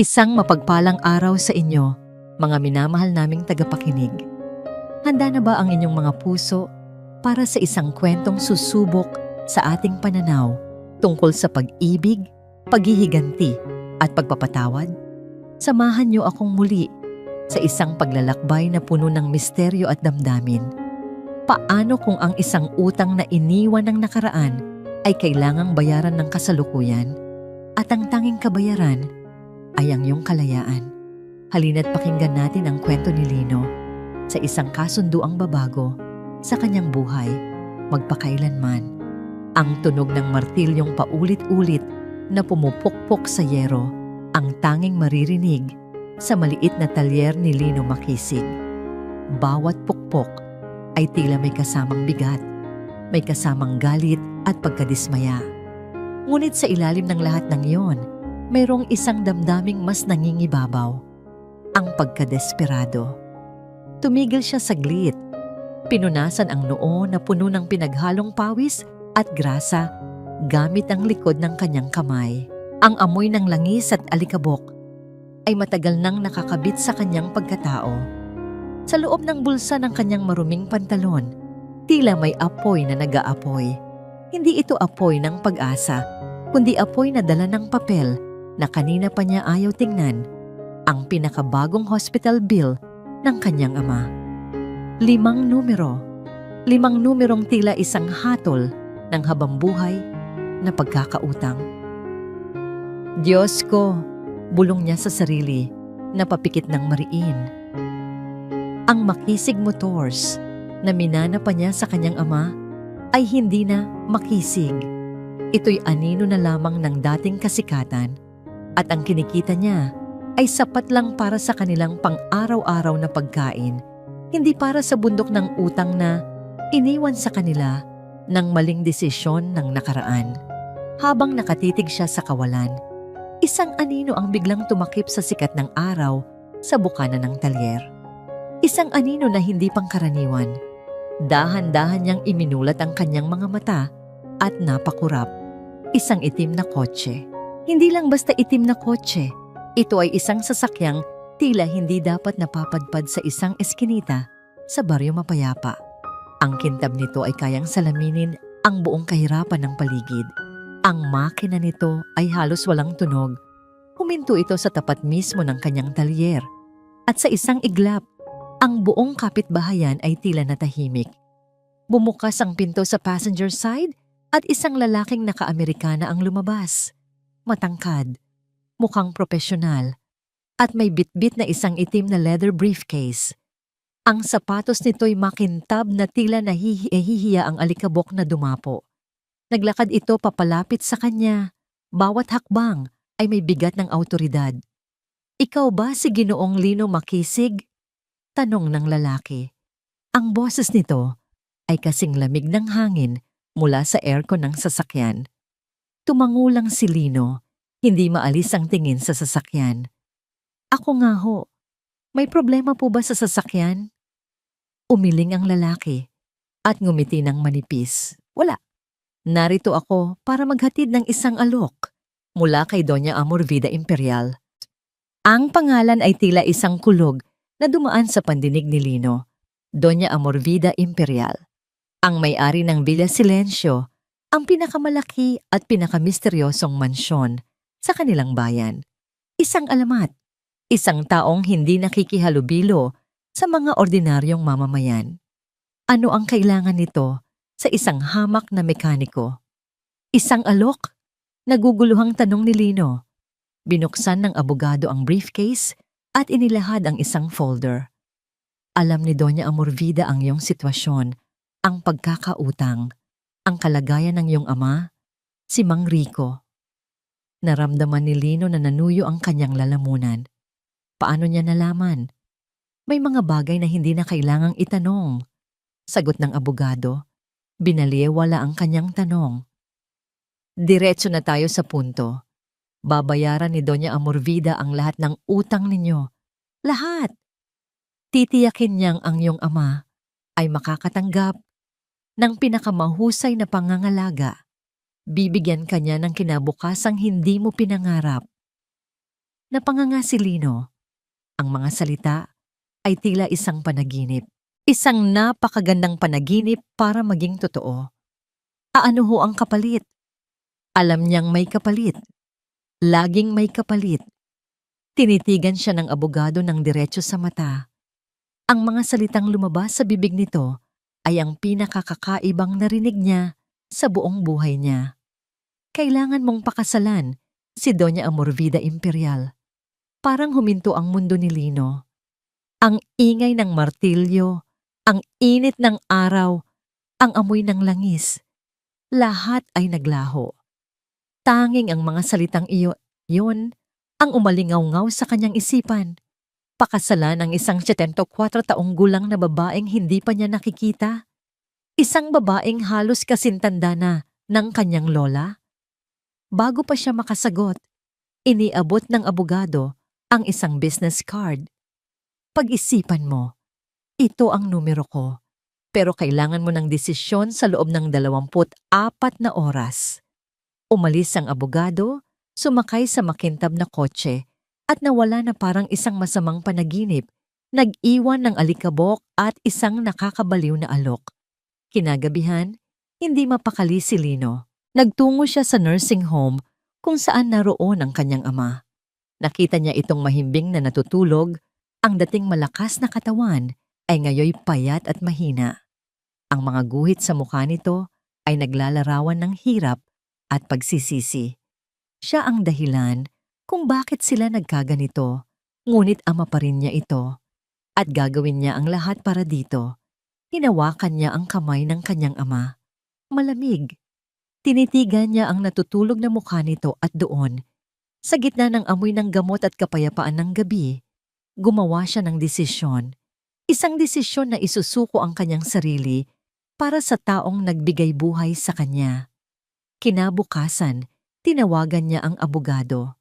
Isang mapagpalang araw sa inyo, mga minamahal naming tagapakinig. Handa na ba ang inyong mga puso para sa isang kwentong susubok sa ating pananaw tungkol sa pag-ibig, paghihiganti at pagpapatawad? Samahan niyo akong muli sa isang paglalakbay na puno ng misteryo at damdamin. Paano kung ang isang utang na iniwan ng nakaraan ay kailangang bayaran ng kasalukuyan at ang tanging kabayaran ay ang iyong kalayaan? Halina't pakinggan natin ang kwento ni Lino sa isang kasunduang babago sa kanyang buhay magpakailanman. Ang tunog ng martilyong paulit-ulit na pumupukpok sa yero ang tanging maririnig sa maliit na talyer ni Lino Makisig. Bawat pukpok ay tila may kasamang bigat, may kasamang galit at pagkadismaya. Ngunit sa ilalim ng lahat ng iyon, mayroong isang damdaming mas nangingibabaw, ang pagkadesperado. Tumigil siya saglit. Pinunasan ang noo na puno ng pinaghalong pawis at grasa gamit ang likod ng kanyang kamay. Ang amoy ng langis at alikabok ay matagal nang nakakabit sa kanyang pagkatao. Sa loob ng bulsa ng kanyang maruming pantalon, tila may apoy na nag-aapoy. Hindi ito apoy ng pag-asa, kundi apoy na dala ng papel na kanina pa niya ayaw tingnan, ang pinakabagong hospital bill ng kanyang ama. 5 numero. 5 numerong tila isang hatol ng habambuhay na pagkakautang. Diyos ko, bulong niya sa sarili, napapikit ng mariin. Ang Makisig Motors na minana pa niya sa kanyang ama ay hindi na makisig. Ito'y anino na lamang ng dating kasikatan at ang kinikita niya ay sapat lang para sa kanilang pang-araw-araw na pagkain, hindi para sa bundok ng utang na iniwan sa kanila ng maling desisyon ng nakaraan. Habang nakatitig siya sa kawalan, isang anino ang biglang tumakip sa sikat ng araw sa bukana ng talyer. Isang anino na hindi pangkaraniwan. Dahan-dahan niyang iminulat ang kanyang mga mata at napakurap. Isang itim na kotse. Hindi lang basta itim na kotse. Ito ay isang sasakyang tila hindi dapat napapadpad sa isang eskinita sa baryo mapayapa. Ang kintab nito ay kayang salaminin ang buong kahirapan ng paligid. Ang makina nito ay halos walang tunog. Huminto ito sa tapat mismo ng kanyang talyer. At sa isang iglap, ang buong kapitbahayan ay tila natahimik. Bumukas ang pinto sa passenger side at isang lalaking naka-Amerikana ang lumabas. Matangkad, mukhang propesyonal, at may bitbit na isang itim na leather briefcase. Ang sapatos nito'y makintab na tila nahihiya ang alikabok na dumapo. Naglakad ito papalapit sa kanya. Bawat hakbang ay may bigat ng awtoridad. "Ikaw ba si Ginoong Lino Makisig?" tanong ng lalaki. Ang boses nito ay kasing lamig ng hangin mula sa aircon ng sasakyan. Tumango lang si Lino, hindi maalis ang tingin sa sasakyan. "Ako nga ho. May problema po ba sa sasakyan?" Umiling ang lalaki at ngumiti ng manipis. "Wala. Narito ako para maghatid ng isang alok mula kay Doña Amorvida Imperial." Ang pangalan ay tila isang kulog na dumaan sa pandinig ni Lino. Doña Amorvida Imperial. Ang may-ari ng Villa Silencio, ang pinakamalaki at pinakamisteryosong mansyon sa kanilang bayan. Isang alamat, isang taong hindi nakikihalubilo sa mga ordinaryong mamamayan. Ano ang kailangan nito sa isang hamak na mekaniko? Isang alok? Naguguluhang tanong ni Lino. Binuksan ng abogado ang briefcase at inilahad ang isang folder. Alam ni Doña Amorvida ang iyong sitwasyon, ang pagkakautang, ang kalagayan ng iyong ama, si Mang Rico. Naramdaman ni Lino na nanuyo ang kanyang lalamunan. Paano niya nalaman? May mga bagay na hindi na kailangang itanong. Sagot ng abogado. Binaliwala ang kanyang tanong. "Diretso na tayo sa punto. Babayaran ni Doña Amorvida ang lahat ng utang ninyo. Lahat. Titiyakin niyang ang iyong ama ay makakatanggap ng pinakamahusay na pangangalaga. Bibigyan ka niya ng kinabukasang hindi mo pinangarap. Napanganga si Lino. Ang mga salita ay tila isang panaginip. Isang napakagandang panaginip para maging totoo. Aano ho ang kapalit? Alam niyang may kapalit. Laging may kapalit. Tinitigan siya ng abogado ng diretso sa mata. Ang mga salitang lumabas sa bibig nito ay ang pinakakakaibang narinig niya sa buong buhay niya. Kailangan mong pakasalan si Doña Amorvida Imperial. Parang huminto ang mundo ni Lino. Ang ingay ng martilyo, ang init ng araw, ang amoy ng langis. Lahat ay naglaho. Tanging ang mga salitang iyon ang umalingaw-ngaw sa kanyang isipan. Pakasalan ang isang 74 taong gulang na babaeng hindi pa niya nakikita. Isang babaeng halos kasintanda na ng kanyang lola. Bago pa siya makasagot, iniabot ng abogado ang isang business card. Pag-isipan mo, ito ang numero ko, pero kailangan mo ng desisyon sa loob ng 24 na oras. Umalis ang abogado, sumakay sa makintab na kotse at nawala na parang isang masamang panaginip, nag-iwan ng alikabok at isang nakakabaliw na alok. Kinagabihan, hindi mapakali si Lino. Nagtungo siya sa nursing home kung saan naroon ang kanyang ama. Nakita niya itong mahimbing na natutulog, ang dating malakas na katawan ay ngayoy payat at mahina. Ang mga guhit sa mukha nito ay naglalarawan ng hirap at pagsisisi. Siya ang dahilan kung bakit sila nagkaganito, ngunit ama pa rin niya ito. At gagawin niya ang lahat para dito. Hinawakan niya ang kamay ng kanyang ama. Malamig. Tinitigan niya ang natutulog na mukha nito at doon, sa gitna ng amoy ng gamot at kapayapaan ng gabi, gumawa siya ng desisyon. Isang desisyon na isusuko ang kanyang sarili para sa taong nagbigay buhay sa kanya. Kinabukasan, tinawagan niya ang abogado.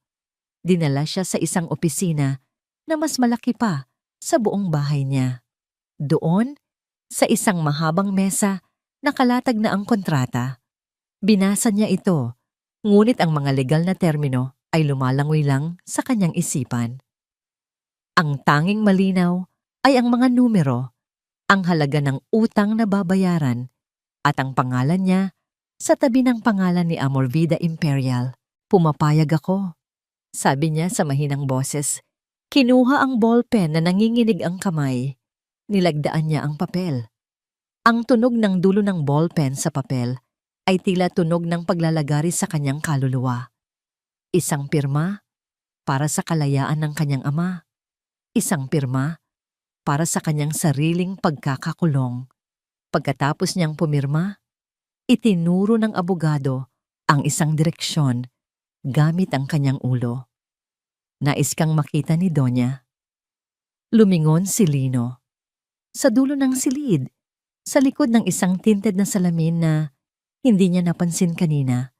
Dinala siya sa isang opisina na mas malaki pa sa buong bahay niya. Doon, sa isang mahabang mesa, nakalatag na ang kontrata. Binasa niya ito, ngunit ang mga legal na termino ay lumalangoy lang sa kanyang isipan. Ang tanging malinaw ay ang mga numero, ang halaga ng utang na babayaran, at ang pangalan niya sa tabi ng pangalan ni Amorvida Imperial. Pumapayag ako, sabi niya sa mahinang boses. Kinuha ang ballpen na nanginginig ang kamay. Nilagdaan niya ang papel. Ang tunog ng dulo ng ballpen sa papel ay tila tunog ng paglalagari sa kanyang kaluluwa. Isang pirma para sa kalayaan ng kanyang ama. Isang pirma para sa kanyang sariling pagkakakulong. Pagkatapos niyang pumirma, itinuro ng abogado ang isang direksyon gamit ang kanyang ulo. Nais kang makita ni Donya? Lumingon si Lino. Sa dulo ng silid, sa likod ng isang tinted na salamin na hindi niya napansin kanina,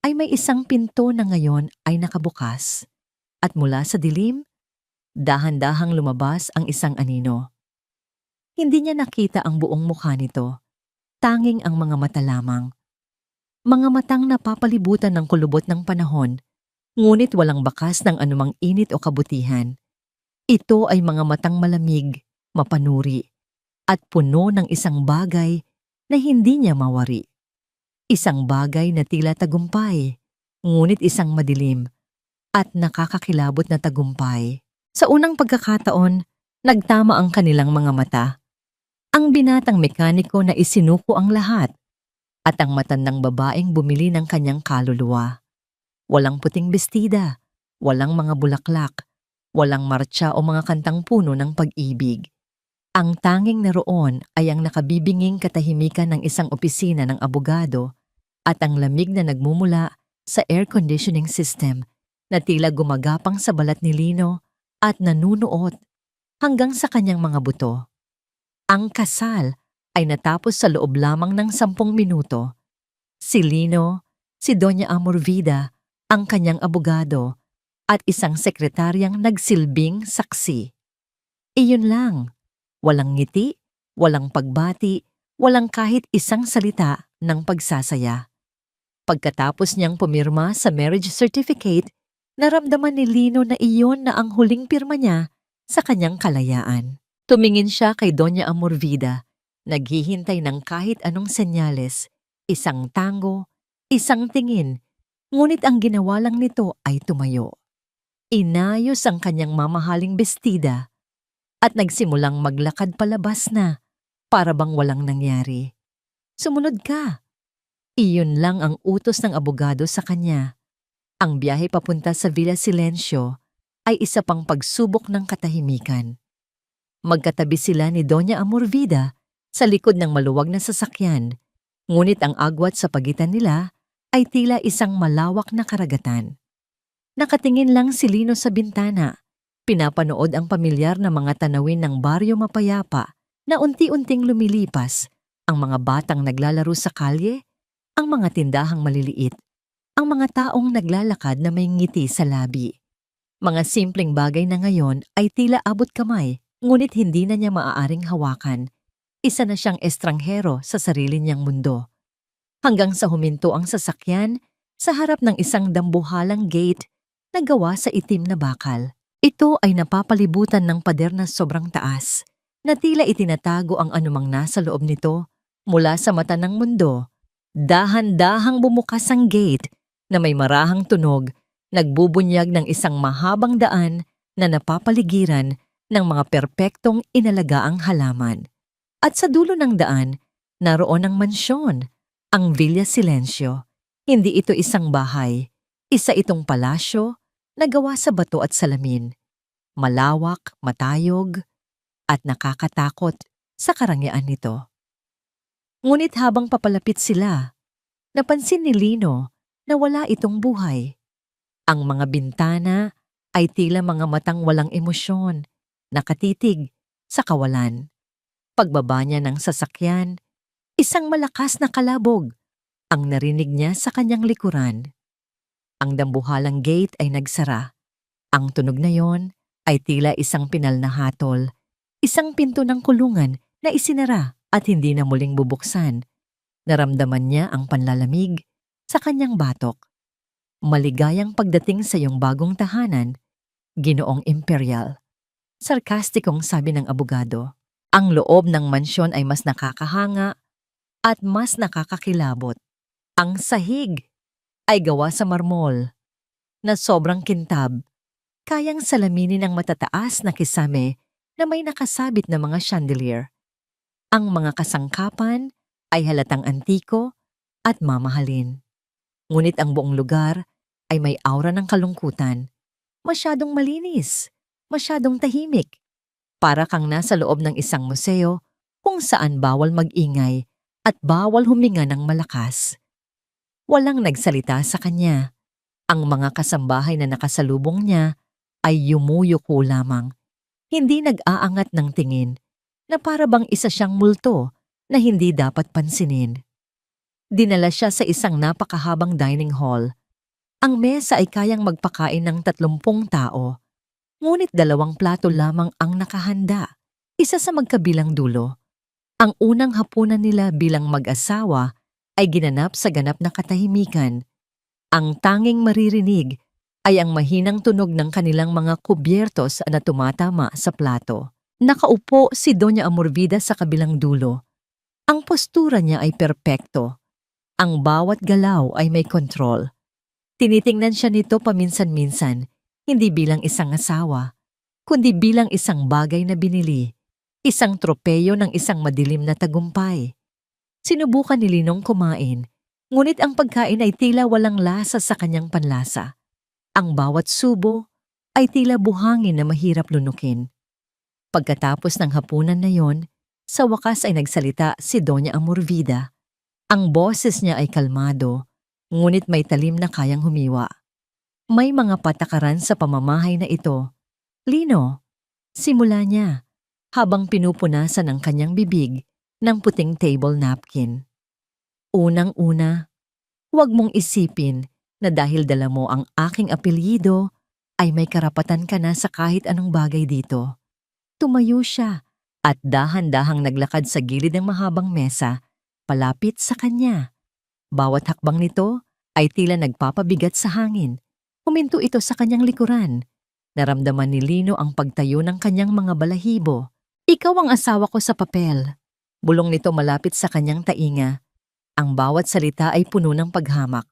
ay may isang pinto na ngayon ay nakabukas. At mula sa dilim, dahan-dahang lumabas ang isang anino. Hindi niya nakita ang buong mukha nito, tanging ang mga mata lamang. Mga matang napapalibutan ng kulubot ng panahon, ngunit walang bakas ng anumang init o kabutihan. Ito ay mga matang malamig, mapanuri, at puno ng isang bagay na hindi niya mawari. Isang bagay na tila tagumpay, ngunit isang madilim at nakakakilabot na tagumpay. Sa unang pagkakataon, nagtama ang kanilang mga mata. Ang binatang mekaniko na isinuko ang lahat at ang matandang babaeng bumili ng kanyang kaluluwa. Walang puting bestida, walang mga bulaklak, walang martsa o mga kantang puno ng pag-ibig. Ang tanging naroon ay ang nakabibinging katahimikan ng isang opisina ng abogado at ang lamig na nagmumula sa air conditioning system na tila gumagapang sa balat ni Lino at nanunuot hanggang sa kanyang mga buto. Ang kasal ay natapos sa loob lamang ng 10 minuto. Si Lino, si Doña Amorvida, ang kanyang abogado at isang sekretaryang nagsilbing saksi. Iyon lang. Walang ngiti, walang pagbati, walang kahit isang salita ng pagsasaya. Pagkatapos niyang pumirma sa marriage certificate, Naramdaman ni Lino na iyon na ang huling pirma niya sa kanyang kalayaan. Tumingin siya kay Doña Amorvida, naghihintay ng kahit anong senyales, isang tango, isang tingin, ngunit ang ginawa lang nito ay tumayo. Inayos ang kanyang mamahaling bestida at nagsimulang maglakad palabas na para bang walang nangyari. Sumunod ka. Iyon lang ang utos ng abogado sa kanya. Ang biyahe papunta sa Villa Silencio ay isa pang pagsubok ng katahimikan. Magkatabi sila ni Doña Amorvida sa likod ng maluwag na sasakyan, ngunit ang agwat sa pagitan nila ay tila isang malawak na karagatan. Nakatingin lang si Lino sa bintana, pinapanood ang pamilyar na mga tanawin ng baryo mapayapa na unti-unting lumilipas, ang mga batang naglalaro sa kalye, ang mga tindahang maliliit, ang mga taong naglalakad na may ngiti sa labi. Mga simpleng bagay na ngayon ay tila abot kamay, ngunit hindi na niya maaaring hawakan. Isa na siyang estranghero sa sarili niyang mundo. Hanggang sa huminto ang sasakyan sa harap ng isang dambuhalang gate na gawa sa itim na bakal. Ito ay napapalibutan ng pader na sobrang taas, na tila itinatago ang anumang nasa loob nito mula sa mata ng mundo. Dahan-dahang bumukas ang gate na may marahang tunog, nagbubunyag ng isang mahabang daan na napapaligiran ng mga perpektong inalagaang halaman. At sa dulo ng daan, naroon ang mansyon, ang Villa Silencio. Hindi ito isang bahay, isa itong palasyo na gawa sa bato at salamin. Malawak, matayog, at nakakatakot sa karangyaan nito. Ngunit habang papalapit sila, napansin ni Lino na wala itong buhay. Ang mga bintana ay tila mga matang walang emosyon, nakatitig sa kawalan. Pagbaba niya ng sasakyan, isang malakas na kalabog ang narinig niya sa kanyang likuran. Ang dambuhalang gate ay nagsara. Ang tunog na yon ay tila isang pinal na hatol, isang pinto ng kulungan na isinara at hindi na muling bubuksan. Naramdaman niya ang panlalamig sa kanyang batok. Maligayang pagdating sa iyong bagong tahanan, Ginoong Imperial. Sarkastikong sabi ng abogado. Ang loob ng mansyon ay mas nakakahanga at mas nakakakilabot. Ang sahig ay gawa sa marmol na sobrang kintab, kayang salaminin ng matataas na kisame na may nakasabit na mga chandelier. Ang mga kasangkapan ay halatang antiko at mamahalin. Ngunit ang buong lugar ay may aura ng kalungkutan. Masyadong malinis, masyadong tahimik. Para kang nasa loob ng isang museo kung saan bawal mag-ingay at bawal huminga ng malakas. Walang nagsalita sa kanya. Ang mga kasambahay na nakasalubong niya ay yumuyuko lamang. Hindi nag-aangat ng tingin na para bang isa siyang multo na hindi dapat pansinin. Dinala siya sa isang napakahabang dining hall. Ang mesa ay kayang magpakain ng 30 tao. Ngunit 2 plato lamang ang nakahanda, isa sa magkabilang dulo. Ang unang hapunan nila bilang mag-asawa ay ginanap sa ganap na katahimikan. Ang tanging maririnig ay ang mahinang tunog ng kanilang mga kubyertos na tumatama sa plato. Nakaupo si Doña Amorvida sa kabilang dulo. Ang postura niya ay perpekto. Ang bawat galaw ay may kontrol. Tinitingnan siya nito paminsan-minsan, hindi bilang isang asawa, kundi bilang isang bagay na binili, isang tropeyo ng isang madilim na tagumpay. Sinubukan ni Linong kumain, ngunit ang pagkain ay tila walang lasa sa kanyang panlasa. Ang bawat subo ay tila buhangin na mahirap lunukin. Pagkatapos ng hapunan na yon, sa wakas ay nagsalita si Doña Amorvida. Ang boses niya ay kalmado, ngunit may talim na kayang humiwa. May mga patakaran sa pamamahay na ito. Lino, simula niya, habang pinupunasan ang kanyang bibig ng puting table napkin. Unang-una, huwag mong isipin na dahil dala mo ang aking apelyido, ay may karapatan ka na sa kahit anong bagay dito. Tumayo siya at dahan-dahang naglakad sa gilid ng mahabang mesa, palapit sa kanya. Bawat hakbang nito ay tila nagpapabigat sa hangin. Huminto ito sa kanyang likuran. Naramdaman ni Lino ang pagtayo ng kanyang mga balahibo. Ikaw ang asawa ko sa papel. Bulong nito malapit sa kanyang tainga. Ang bawat salita ay puno ng paghamak.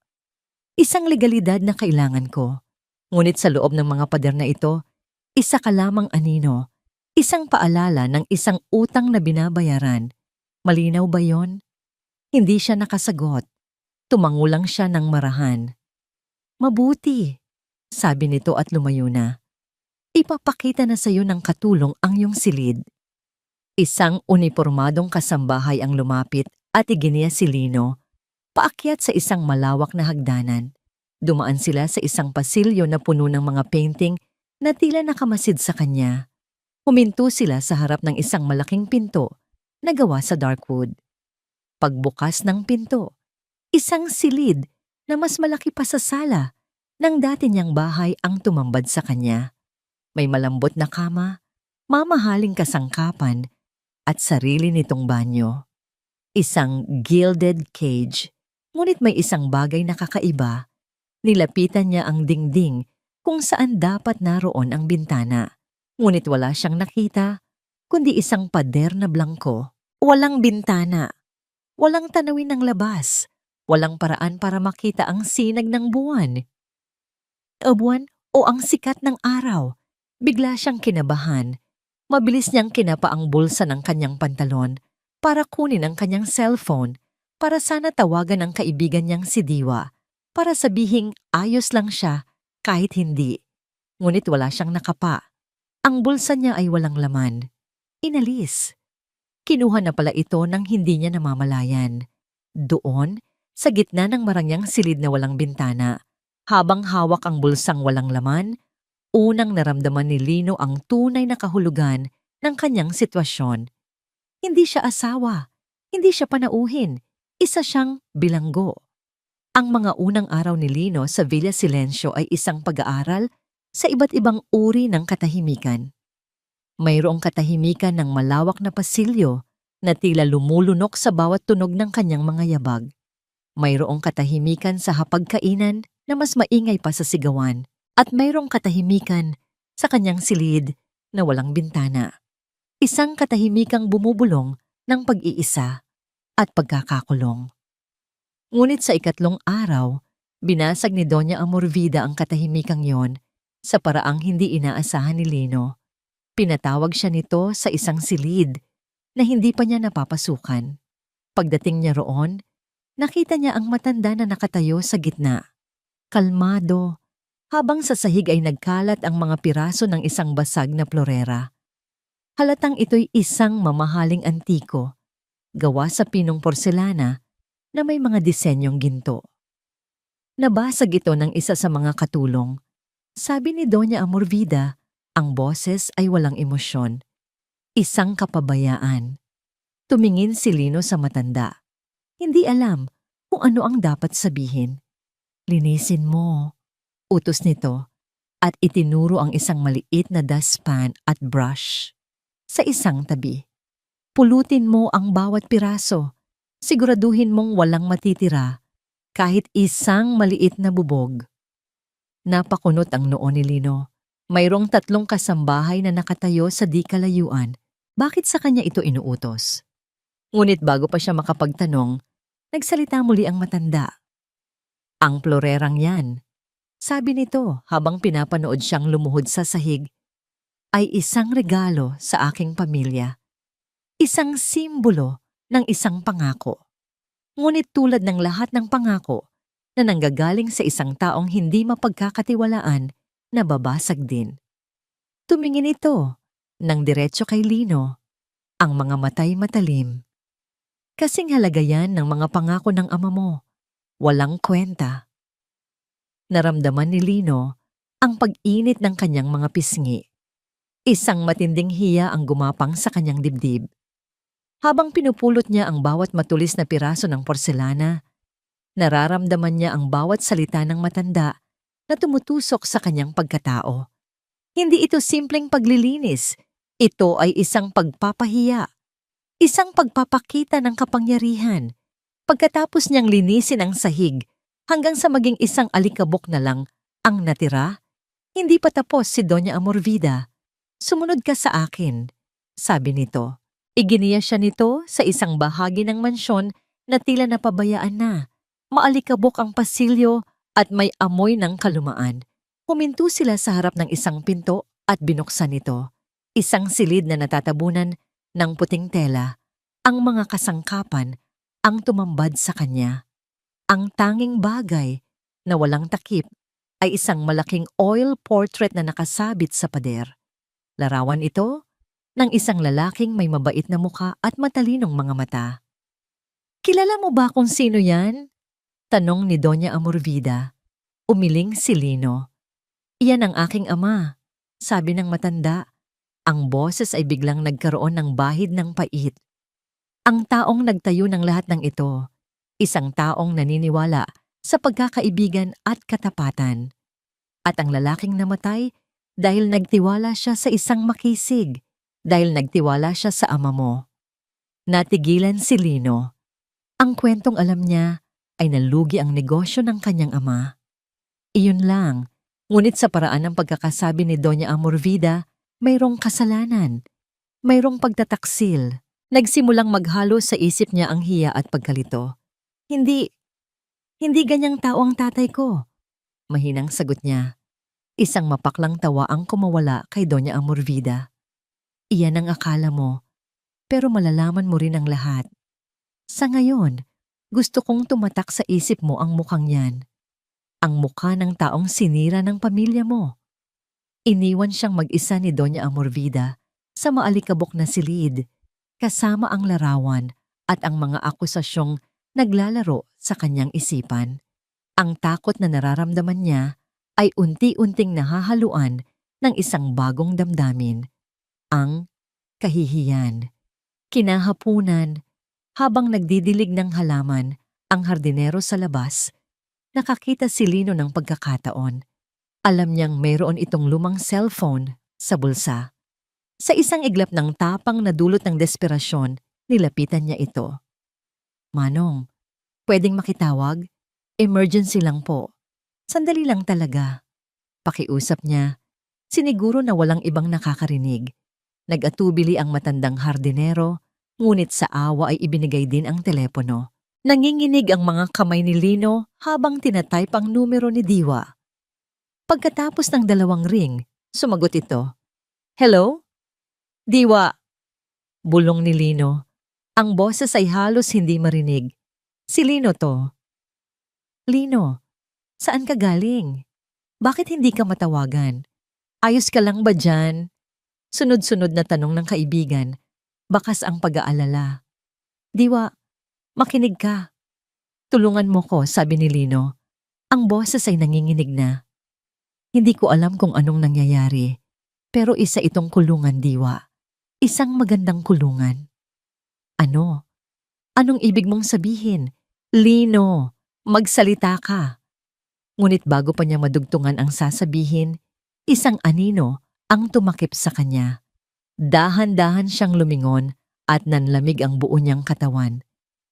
Isang legalidad na kailangan ko. Ngunit sa loob ng mga pader na ito, isa ka lamang anino. Isang paalala ng isang utang na binabayaran. Malinaw ba yon? Hindi siya nakasagot. Tumango lang siya ng marahan. Mabuti, sabi nito at lumayo na. Ipapakita na sa iyo ng katulong ang iyong silid. Isang unipormadong kasambahay ang lumapit at iginiya si Lino. Paakyat sa isang malawak na hagdanan. Dumaan sila sa isang pasilyo na puno ng mga painting na tila nakamasid sa kanya. Huminto sila sa harap ng isang malaking pinto na gawa sa darkwood. Pagbukas ng pinto, isang silid na mas malaki pa sa sala ng dati niyang bahay ang tumambad sa kanya. May malambot na kama, mamahaling kasangkapan, at sarili nitong banyo. Isang gilded cage, ngunit may isang bagay na kakaiba. Nilapitan niya ang dingding kung saan dapat naroon ang bintana. Ngunit wala siyang nakita, kundi isang pader na blangko. Walang bintana, walang tanawin ng labas, walang paraan para makita ang sinag ng buwan. Buwan o ang sikat ng araw. Bigla siyang kinabahan. Mabilis niyang kinapa ang bulsa ng kanyang pantalon para kunin ang kanyang cellphone para sana tawagan ang kaibigan niyang si Diwa para sabihing ayos lang siya kahit hindi. Ngunit wala siyang nakapa. Ang bulsa niya ay walang laman. Inalis. Kinuha na pala ito nang hindi niya namamalayan. Doon, sa gitna ng marangyang silid na walang bintana, habang hawak ang bulsang walang laman, unang naramdaman ni Lino ang tunay na kahulugan ng kanyang sitwasyon. Hindi siya asawa, hindi siya panauhin, isa siyang bilanggo. Ang mga unang araw ni Lino sa Villa Silencio ay isang pag-aaral sa iba't ibang uri ng katahimikan. Mayroong katahimikan ng malawak na pasilyo na tila lumulunok sa bawat tunog ng kanyang mga yabag. Mayroong katahimikan sa hapagkainan na mas maingay pa sa sigawan. At mayroong katahimikan sa kanyang silid na walang bintana. Isang katahimikang bumubulong ng pag-iisa at pagkakakulong. Ngunit sa ikatlong araw, binasag ni Doña Amorvida ang katahimikang yon sa paraang hindi inaasahan ni Lino. Pinatawag siya nito sa isang silid na hindi pa niya napapasukan. Pagdating niya roon, nakita niya ang matanda na nakatayo sa gitna. Kalmado, habang sa sahig ay nagkalat ang mga piraso ng isang basag na florera. Halatang ito'y isang mamahaling antiko, gawa sa pinong porselana na may mga disenyong ginto. Nabasag ito ng isa sa mga katulong. Sabi ni Doña Amorvida, ang boses ay walang emosyon. Isang kapabayaan. Tumingin si Lino sa matanda. Hindi alam kung ano ang dapat sabihin. Linisin mo, utos nito, at itinuro ang isang maliit na dustpan at brush sa isang tabi. Pulutin mo ang bawat piraso. Siguraduhin mong walang matitira, kahit isang maliit na bubog. Napakunot ang noo ni Lino. Mayroong 3 kasambahay na nakatayo sa di kalayuan. Bakit sa kanya ito inuutos? Ngunit bago pa siya makapagtanong, nagsalita muli ang matanda. Ang florerang yan, sabi nito habang pinapanood siyang lumuhod sa sahig, ay isang regalo sa aking pamilya. Isang simbolo ng isang pangako. Ngunit tulad ng lahat ng pangako na nanggagaling sa isang taong hindi mapagkakatiwalaan, nababasag din. Tumingin ito ng diretso kay Lino, ang mga matay matalim. Kasing halaga yan ng mga pangako ng ama mo, walang kwenta. Naramdaman ni Lino ang pag-init ng kanyang mga pisngi. Isang matinding hiya ang gumapang sa kanyang dibdib. Habang pinupulot niya ang bawat matulis na piraso ng porselana, nararamdaman niya ang bawat salita ng matanda na tumutusok sa kanyang pagkatao. Hindi ito simpleng paglilinis, ito ay isang pagpapahiya, isang pagpapakita ng kapangyarihan. Pagkatapos niyang linisin ang sahig, hanggang sa maging isang alikabok na lang Ang natira, hindi pa tapos si Doña Amorvida. Sumunod ka sa akin, sabi nito. Iginiya siya nito sa isang bahagi ng mansyon na tila napabayaan na. Maalikabok ang pasilyo at may amoy ng kalumaan. Huminto sila sa harap ng isang pinto at binuksan ito. Isang silid na natatabunan ng puting tela. Ang mga kasangkapan ang tumambad sa kanya. Ang tanging bagay na walang takip ay isang malaking oil portrait na nakasabit sa pader. Larawan ito ng isang lalaking may mabait na muka at matalinong mga mata. Kilala mo ba kung sino yan? Tanong ni Doña Amorvida. Umiling si Lino. Iyan ang aking ama, sabi ng matanda. Ang boses ay biglang nagkaroon ng bahid ng pait. Ang taong nagtayo ng lahat ng ito, isang taong naniniwala sa pagkakaibigan at katapatan. At ang lalaking namatay dahil nagtiwala siya sa isang makisig, dahil nagtiwala siya sa ama mo. Natigilan si Lino. Ang kwentong alam niya ay nalugi ang negosyo ng kanyang ama. Iyon lang, ngunit sa paraan ng pagkakasabi ni Doña Amorvida, mayroong kasalanan, mayroong pagtataksil. Nagsimulang maghalo sa isip niya ang hiya at pagkalito. Hindi ganyang tao ang tatay ko. Mahinang sagot niya. Isang mapaklang tawa ang kumawala kay Doña Amorvida. Iyan ang akala mo, pero malalaman mo rin ang lahat. Sa ngayon, gusto kong tumatak sa isip mo ang mukhang yan. Ang mukha ng taong sinira ng pamilya mo. Iniwan siyang mag-isa ni Doña Amorvida sa maalikabok na silid, kasama ang larawan at ang mga akusasyong naglalaro sa kanyang isipan. Ang takot na nararamdaman niya ay unti-unting nahahaluan ng isang bagong damdamin, ang kahihiyan. Kinahapunan, habang nagdidilig ng halaman ang hardinero sa labas, nakakita si Lino ng pagkakataon. Alam niyang mayroon itong lumang cellphone sa bulsa. Sa isang iglap ng tapang na dulot ng desperasyon, nilapitan niya ito. Manong, pwedeng makitawag? Emergency lang po. Sandali lang talaga. Pakiusap niya. Siniguro na walang ibang nakakarinig. Nag-atubili ang matandang hardinero, ngunit sa awa ay ibinigay din ang telepono. Nanginginig ang mga kamay ni Lino habang tinatype ang numero ni Diwa. Pagkatapos ng 2 ring, sumagot ito. Hello? Diwa. Bulong ni Lino. Ang boses ay halos hindi marinig. Si Lino to. Lino, saan ka galing? Bakit hindi ka matawagan? Ayos ka lang ba dyan? Sunod-sunod na tanong ng kaibigan. Bakas ang pag-aalala. Diwa, makinig ka. Tulungan mo ko, sabi ni Lino. Ang boses ay nanginginig na. Hindi ko alam kung anong nangyayari, pero isa itong kulungan, Diwa. Isang magandang kulungan. Ano? Anong ibig mong sabihin? Lino, magsalita ka. Ngunit bago pa niya madugtungan ang sasabihin, isang anino ang tumakip sa kanya. Dahan-dahan siyang lumingon at nanlamig ang buo niyang katawan.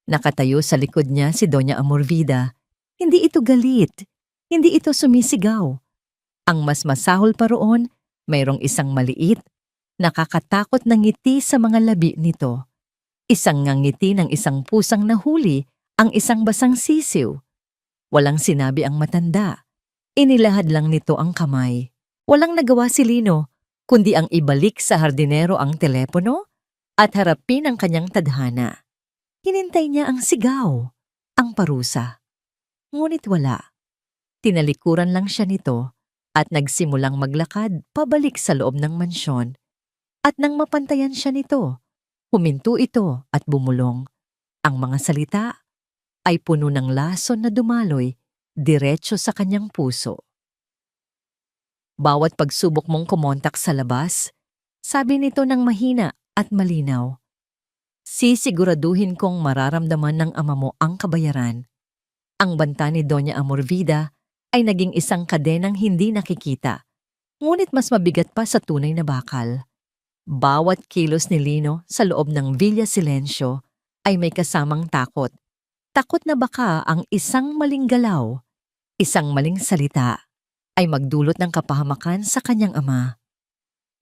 Nakatayo sa likod niya si Doña Amorvida. Hindi ito galit. Hindi ito sumisigaw. Ang mas masahol pa roon, mayroong isang maliit, nakakatakot na ngiti sa mga labi nito. Isang ngangiti ng isang pusang nahuli ang isang basang sisiw. Walang sinabi ang matanda. Inilahad lang nito ang kamay. Walang nagawa si Lino, kundi ang ibalik sa hardinero ang telepono at harapin ang kanyang tadhana. Hinintay niya ang sigaw, ang parusa. Ngunit wala. Tinalikuran lang siya nito at nagsimulang maglakad pabalik sa loob ng mansyon. At nang mapantayan siya nito, huminto ito at bumulong. Ang mga salita ay puno ng lason na dumaloy diretso sa kanyang puso. Bawat pagsubok mong kumontak sa labas, sabi nito ng mahina at malinaw, sisiguraduhin kong mararamdaman ng ama mo ang kabayaran. Ang banta ni Doña Amorvida ay naging isang kadenang hindi nakikita, ngunit mas mabigat pa sa tunay na bakal. Bawat kilos ni Lino sa loob ng Villa Silencio ay may kasamang takot. Takot na baka ang isang maling galaw, isang maling salita, ay magdulot ng kapahamakan sa kanyang ama.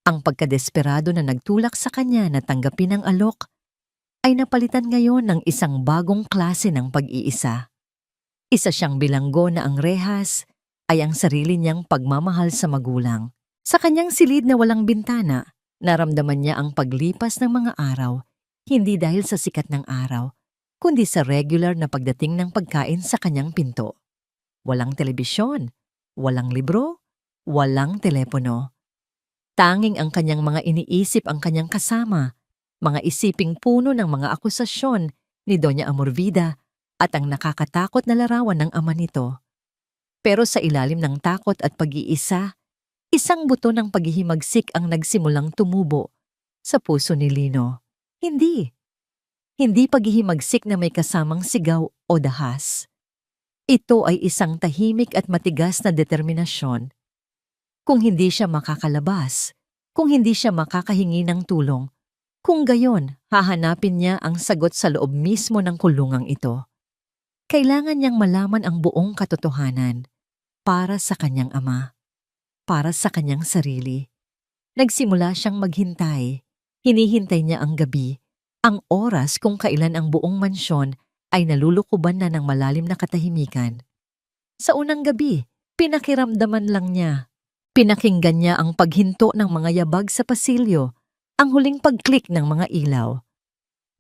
Ang pagkadesperado na nagtulak sa kanya na tanggapin ang alok ay napalitan ngayon ng isang bagong klase ng pag-iisa. Isa siyang bilanggo na ang rehas ay ang sarili niyang pagmamahal sa magulang. Sa kanyang silid na walang bintana, naramdaman niya ang paglipas ng mga araw, hindi dahil sa sikat ng araw, kundi sa regular na pagdating ng pagkain sa kanyang pinto. Walang telebisyon, walang libro, walang telepono. Tanging ang kanyang mga iniisip ang kanyang kasama, mga isiping puno ng mga akusasyon ni Doña Amorvida at ang nakakatakot na larawan ng ama nito. Pero sa ilalim ng takot at pag-iisa, isang buto ng paghihimagsik ang nagsimulang tumubo sa puso ni Lino. Hindi paghihimagsik na may kasamang sigaw o dahas. Ito ay isang tahimik at matigas na determinasyon. Kung hindi siya makakalabas, kung hindi siya makakahingi ng tulong, kung gayon, hahanapin niya ang sagot sa loob mismo ng kulungang ito. Kailangan niyang malaman ang buong katotohanan para sa kanyang ama, para sa kanyang sarili. Nagsimula siyang maghintay. Hinihintay niya ang gabi, ang oras kung kailan ang buong mansyon ay nalulukuban na ng malalim na katahimikan. Sa unang gabi, pinakiramdaman lang niya. Pinakinggan niya ang paghinto ng mga yabag sa pasilyo, ang huling pag-click ng mga ilaw.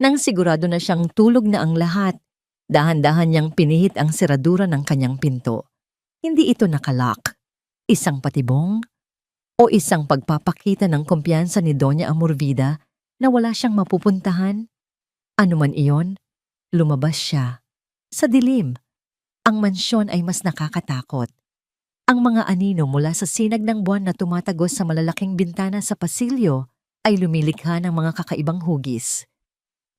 Nang sigurado na siyang tulog na ang lahat, dahan-dahan niyang pinihit ang seradura ng kanyang pinto. Hindi ito nakalock. Isang patibong o isang pagpapakita ng kumpiyansa ni Doña Amorvida na wala siyang mapupuntahan. Ano man iyon, lumabas siya. Sa dilim, ang mansyon ay mas nakakatakot. Ang mga anino mula sa sinag ng buwan na tumatagos sa malalaking bintana sa pasilyo ay lumilikha ng mga kakaibang hugis.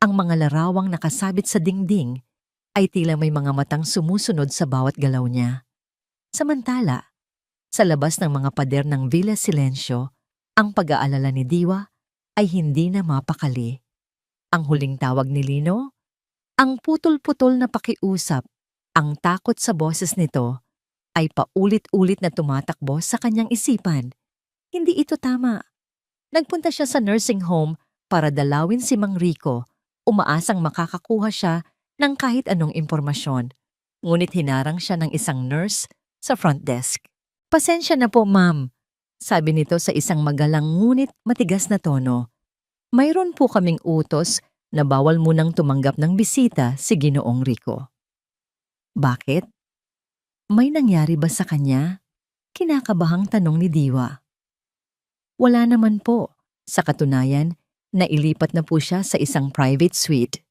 Ang mga larawang nakasabit sa dingding ay tila may mga matang sumusunod sa bawat galaw niya. Samantala, sa labas ng mga pader ng Villa Silencio, ang pag-aalala ni Diwa ay hindi na mapakali. Ang huling tawag ni Lino, ang putol-putol na pakiusap, ang takot sa boses nito, ay paulit-ulit na tumatakbo sa kanyang isipan. Hindi ito tama. Nagpunta siya sa nursing home para dalawin si Mang Rico, umaasang makakakuha siya ng kahit anong impormasyon. Ngunit hinarang siya ng isang nurse sa front desk. "Pasensya na po, ma'am," sabi nito sa isang magalang ngunit matigas na tono. "Mayroon po kaming utos na bawal munang tumanggap ng bisita si Ginoong Rico." Bakit? May nangyari ba sa kanya? Kinakabahang tanong ni Diwa. Wala naman po. Sa katunayan, nailipat na po siya sa isang private suite.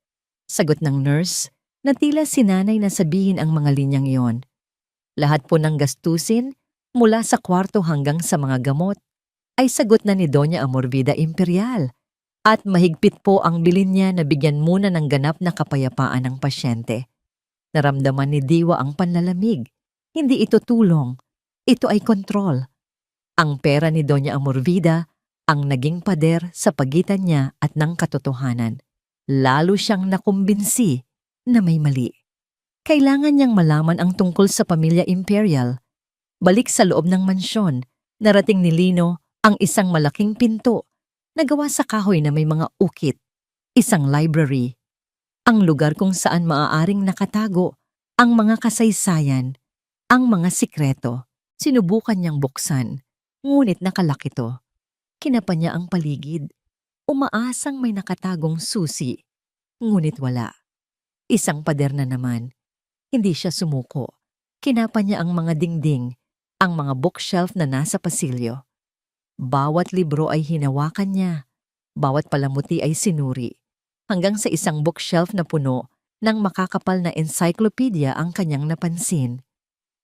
Sagot ng nurse na tila sinanay na sabihin ang mga linyang iyon. Lahat po ng gastusin, mula sa kwarto hanggang sa mga gamot, ay sagot na ni Doña Amorvida Imperial. At mahigpit po ang bilin niya na bigyan muna ng ganap na kapayapaan ng pasyente. Naramdaman ni Diwa ang panlalamig. Hindi ito tulong. Ito ay kontrol. Ang pera ni Doña Amorvida ang naging pader sa pagitan niya at ng katotohanan. Lalo siyang nakumbinsi na may mali. Kailangan niyang malaman ang tungkol sa pamilya Imperial. Balik sa loob ng mansyon, narating ni Lino ang isang malaking pinto na gawa sa kahoy na may mga ukit. Isang library. Ang lugar kung saan maaaring nakatago ang mga kasaysayan, ang mga sikreto. Sinubukan niyang buksan, ngunit nakalak ito. Kinapa niya ang paligid. Umaasang may nakatagong susi, ngunit wala. Isang pader na naman. Hindi siya sumuko. Kinapa niya ang mga dingding, ang mga bookshelf na nasa pasilyo. Bawat libro ay hinawakan niya. Bawat palamuti ay sinuri. Hanggang sa isang bookshelf na puno ng makakapal na encyclopedia ang kanyang napansin.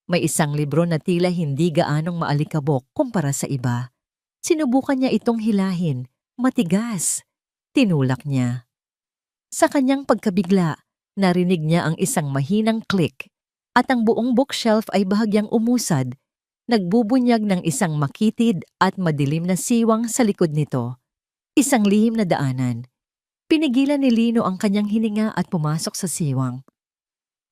May isang libro na tila hindi gaanong maalikabok kumpara sa iba. Sinubukan niya itong hilahin. Matigas. Tinulak niya. Sa kanyang pagkabigla, narinig niya ang isang mahinang click at ang buong bookshelf ay bahagyang umusad. Nagbubunyag ng isang makitid at madilim na siwang sa likod nito. Isang lihim na daanan. Pinigilan ni Lino ang kanyang hininga at pumasok sa siwang.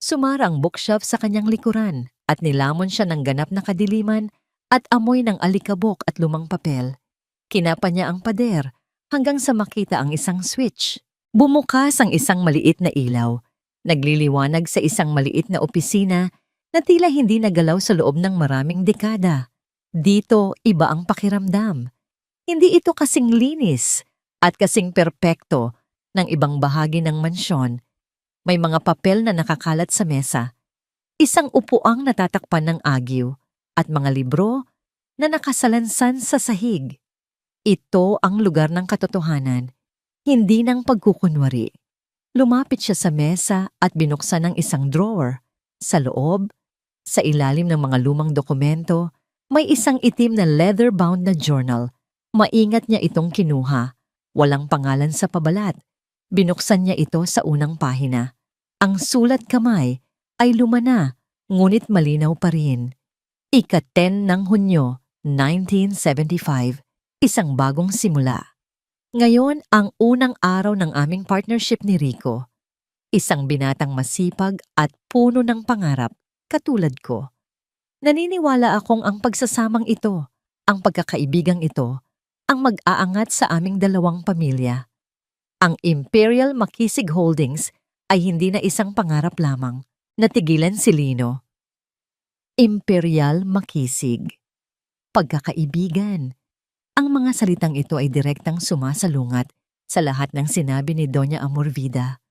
Sumara ang bookshelf sa kanyang likuran at nilamon siya ng ganap na kadiliman at amoy ng alikabok at lumang papel. Kinapa niya ang pader hanggang sa makita ang isang switch. Bumukas ang isang maliit na ilaw. Nagliliwanag sa isang maliit na opisina na tila hindi nagalaw sa loob ng maraming dekada. Dito, iba ang pakiramdam. Hindi ito kasing linis at kasing perpekto ng ibang bahagi ng mansyon. May mga papel na nakakalat sa mesa, isang upuang natatakpan ng agyo, at mga libro na nakasalansan sa sahig. Ito ang lugar ng katotohanan, hindi ng pagkukunwari. Lumapit siya sa mesa at binuksan ang isang drawer. Sa loob, sa ilalim ng mga lumang dokumento, may isang itim na leather-bound na journal. Maingat niya itong kinuha. Walang pangalan sa pabalat. Binuksan niya ito sa unang pahina. Ang sulat kamay ay lumana, ngunit malinaw pa rin. Ika-10 ng Hunyo, 1975, isang bagong simula. Ngayon ang unang araw ng aming partnership ni Rico. Isang binatang masipag at puno ng pangarap, katulad ko. Naniniwala akong ang pagsasamang ito, ang pagkakaibigang ito, ang mag-aangat sa aming dalawang pamilya. Ang Imperial Makisig Holdings ay hindi na isang pangarap lamang. Natigilan si Lino. Imperial Makisig. Pagkakaibigan. Ang mga salitang ito ay direktang sumasalungat sa lahat ng sinabi ni Doña Amorvida.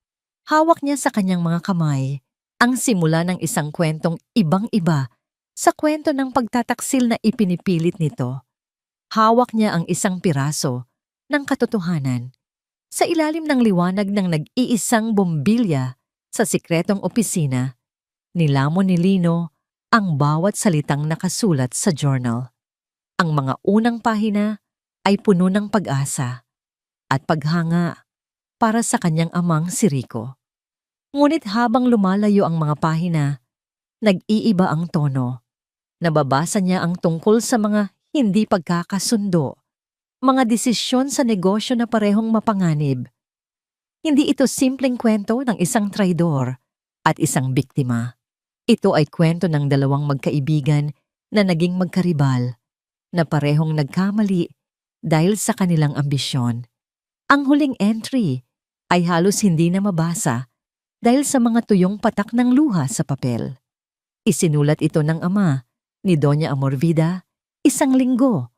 Hawak niya sa kanyang mga kamay ang simula ng isang kwentong ibang-iba sa kwento ng pagtataksil na ipinipilit nito. Hawak niya ang isang piraso ng katotohanan sa ilalim ng liwanag ng nag-iisang bombilya sa sikretong opisina. Nilamon ni Lino ang bawat salitang nakasulat sa journal. Ang mga unang pahina ay puno ng pag-asa at paghanga para sa kanyang amang si Rico. Ngunit habang lumalayo ang mga pahina, nag-iiba ang tono. Nababasa niya ang tungkol sa mga hindi pagkakasundo, mga desisyon sa negosyo na parehong mapanganib. Hindi ito simpleng kwento ng isang traidor at isang biktima. Ito ay kwento ng dalawang magkaibigan na naging magkaribal, na parehong nagkamali dahil sa kanilang ambisyon. Ang huling entry ay halos hindi na mabasa dahil sa mga tuyong patak ng luha sa papel. Isinulat ito ng ama ni Doña Amorvida 1 linggo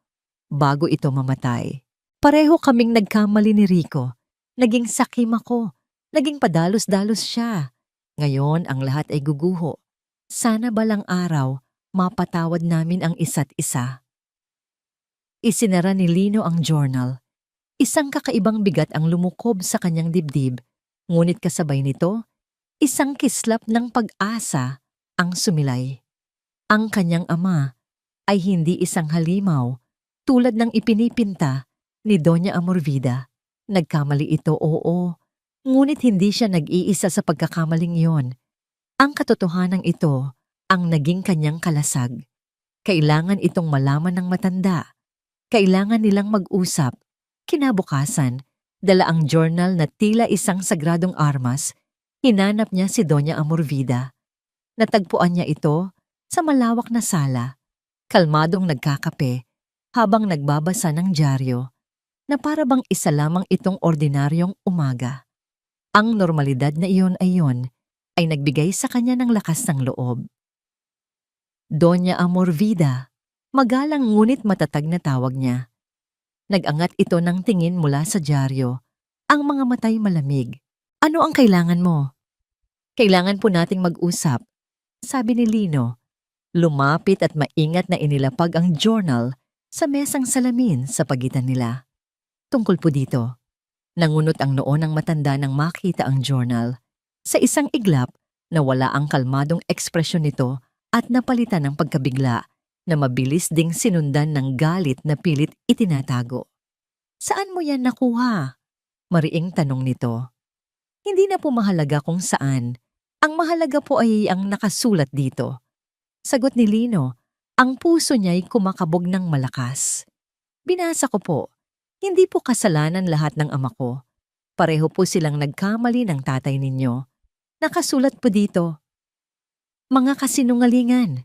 bago ito mamatay. Pareho kaming nagkamali ni Rico. Naging sakim ako. Naging padalos-dalos siya. Ngayon ang lahat ay guguho. Sana balang araw mapatawad namin ang isa't isa. Isinara ni Lino ang journal. Isang kakaibang bigat ang lumukob sa kanyang dibdib. Ngunit kasabay nito, isang kislap ng pag-asa ang sumilay. Ang kanyang ama ay hindi isang halimaw tulad ng ipinipinta ni Doña Amorvida. Nagkamali ito, oo, ngunit hindi siya nag-iisa sa pagkakamaling iyon. Ang katotohanan ito ang naging kanyang kalasag. Kailangan itong malaman ng matanda. Kailangan nilang mag-usap. Kinabukasan, dala ang journal na tila isang sagradong armas, hinanap niya si Doña Amorvida. Natagpuan niya ito sa malawak na sala, kalmadong nagkakape habang nagbabasa ng dyaryo, na para bang isa lamang itong ordinaryong umaga. Ang normalidad na iyon ay nagbigay sa kanya ng lakas ng loob. Doña Amorvida, magalang ngunit matatag na tawag niya. Nag-angat ito ng tingin mula sa dyaryo, ang mga matay malamig. Ano ang kailangan mo? Kailangan po nating mag-usap, sabi ni Lino. Lumapit at maingat na inilapag ang journal sa mesang salamin sa pagitan nila. Tungkol po dito. Nangunot ang noo ng matanda nang makita ang journal. Sa isang iglap, nawala ang kalmadong ekspresyon nito at napalitan ng pagkabigla na mabilis ding sinundan ng galit na pilit itinatago. Saan mo yan nakuha? Mariing tanong nito. Hindi na po mahalaga kung saan. Ang mahalaga po ay ang nakasulat dito. Sagot ni Lino, ang puso niya'y kumakabog ng malakas. Binasa ko po. Hindi po kasalanan lahat ng ama ko. Pareho po silang nagkamali ng tatay ninyo. Nakasulat po dito. Mga kasinungalingan.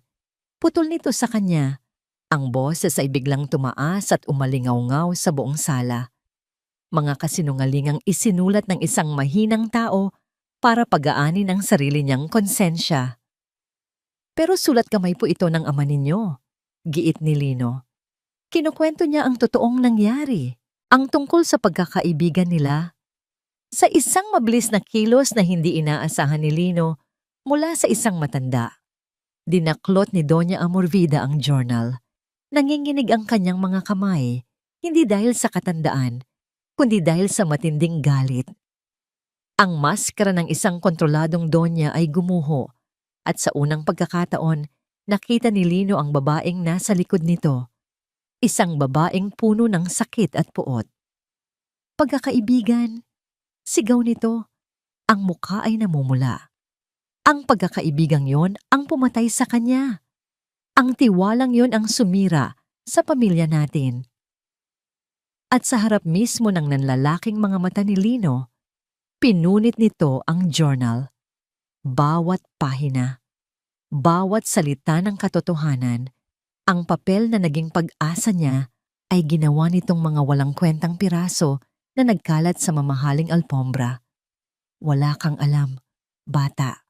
Putol nito sa kanya. Ang boses ay biglang tumaas at umalingaw-ngaw sa buong sala. Mga kasinungalingang isinulat ng isang mahinang tao para pagaanin ang sarili niyang konsensya. Pero sulat kamay po ito ng ama ninyo, giit ni Lino. Kinukwento niya ang totoong nangyari, ang tungkol sa pagkakaibigan nila. Sa isang mabilis na kilos na hindi inaasahan ni Lino mula sa isang matanda, dinaklot ni Doña Amorvida ang journal. Nanginginig ang kanyang mga kamay, hindi dahil sa katandaan, kundi dahil sa matinding galit. Ang maskara ng isang kontroladong donya ay gumuho at sa unang pagkakataon, nakita ni Lino ang babaeng nasa likod nito. Isang babaeng puno ng sakit at puot. Pagkakaibigan, sigaw nito, ang mukha ay namumula. Ang pagkakaibigang yon ang pumatay sa kanya. Ang tiwalang yon ang sumira sa pamilya natin. At sa harap mismo ng nanlalaking mga mata ni Lino, pinunit nito ang journal. Bawat pahina, bawat salita ng katotohanan, ang papel na naging pag-asa niya ay ginawa nitong mga walang kwentang piraso na nagkalat sa mamahaling alpombra. Wala kang alam, bata.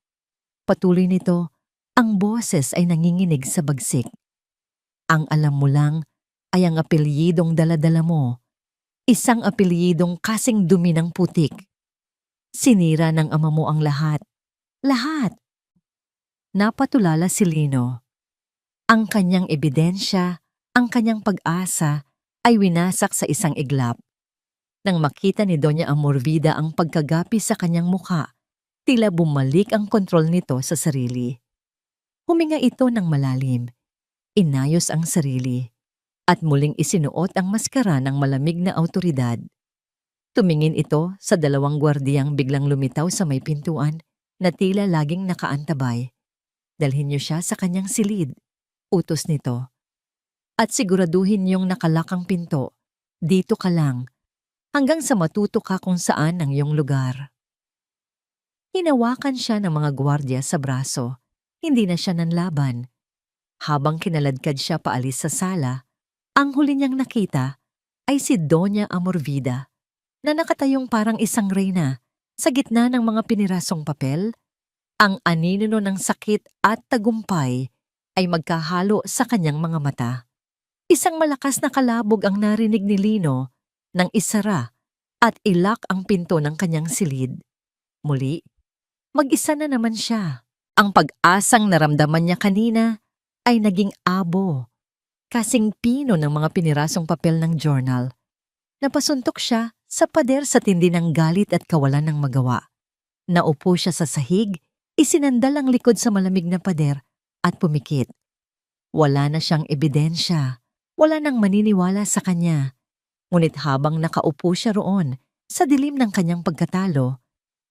Patuloy nito, ang boses ay nanginginig sa bagsik. Ang alam mo lang ay ang apelyidong dala-dala mo, isang apelyidong kasing dumi ng putik. Sinira ng ama mo ang lahat. Lahat! Napatulala si Lino. Ang kanyang ebidensya, ang kanyang pag-asa ay winasak sa isang iglap. Nang makita ni Doña Amorvida ang pagkagapi sa kanyang mukha, tila bumalik ang kontrol nito sa sarili. Huminga ito ng malalim, inayos ang sarili, at muling isinuot ang maskara ng malamig na awtoridad. Tumingin ito sa dalawang gwardiyang biglang lumitaw sa may pintuan na tila laging nakaantabay. Dalhin niyo siya sa kanyang silid, utos nito. At siguraduhin niyong nakalakang pinto, dito ka lang, hanggang sa matuto ka kung saan ang iyong lugar. Hinawakan siya ng mga gwardya sa braso. Hindi na siya nanlaban. Habang kinaladkad siya paalis sa sala, ang huli niyang nakita ay si Doña Amorvida na nakatayong parang isang reyna sa gitna ng mga pinirasong papel. Ang anino ng sakit at tagumpay ay magkahalo sa kanyang mga mata. Isang malakas na kalabog ang narinig ni Lino nang isara at ilak ang pinto ng kanyang silid. Muli, mag-isa na naman siya. Ang pag-asang naramdaman niya kanina ay naging abo, kasing pino ng mga pinirasong papel ng journal. Napasuntok siya sa pader sa tindi ng galit at kawalan ng magawa. Naupo siya sa sahig, isinandal ang likod sa malamig na pader at pumikit. Wala na siyang ebidensya, wala nang maniniwala sa kanya. Ngunit habang nakaupo siya roon sa dilim ng kanyang pagkatalo,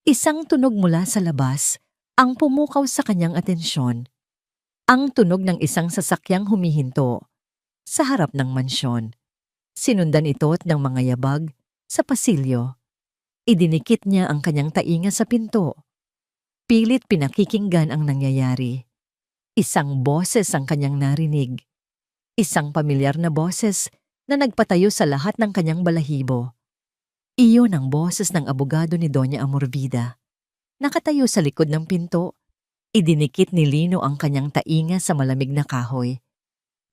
isang tunog mula sa labas ang pumukaw sa kanyang atensyon. Ang tunog ng isang sasakyang humihinto sa harap ng mansyon. Sinundan ito ng mga yabag sa pasilyo. Idinikit niya ang kanyang tainga sa pinto. Pilit pinakikinggan ang nangyayari. Isang boses ang kanyang narinig. Isang pamilyar na boses na nagpatayo sa lahat ng kanyang balahibo. Iyon ang boses ng abogado ni Doña Amorvida. Nakatayo sa likod ng pinto, idinikit ni Lino ang kanyang tainga sa malamig na kahoy.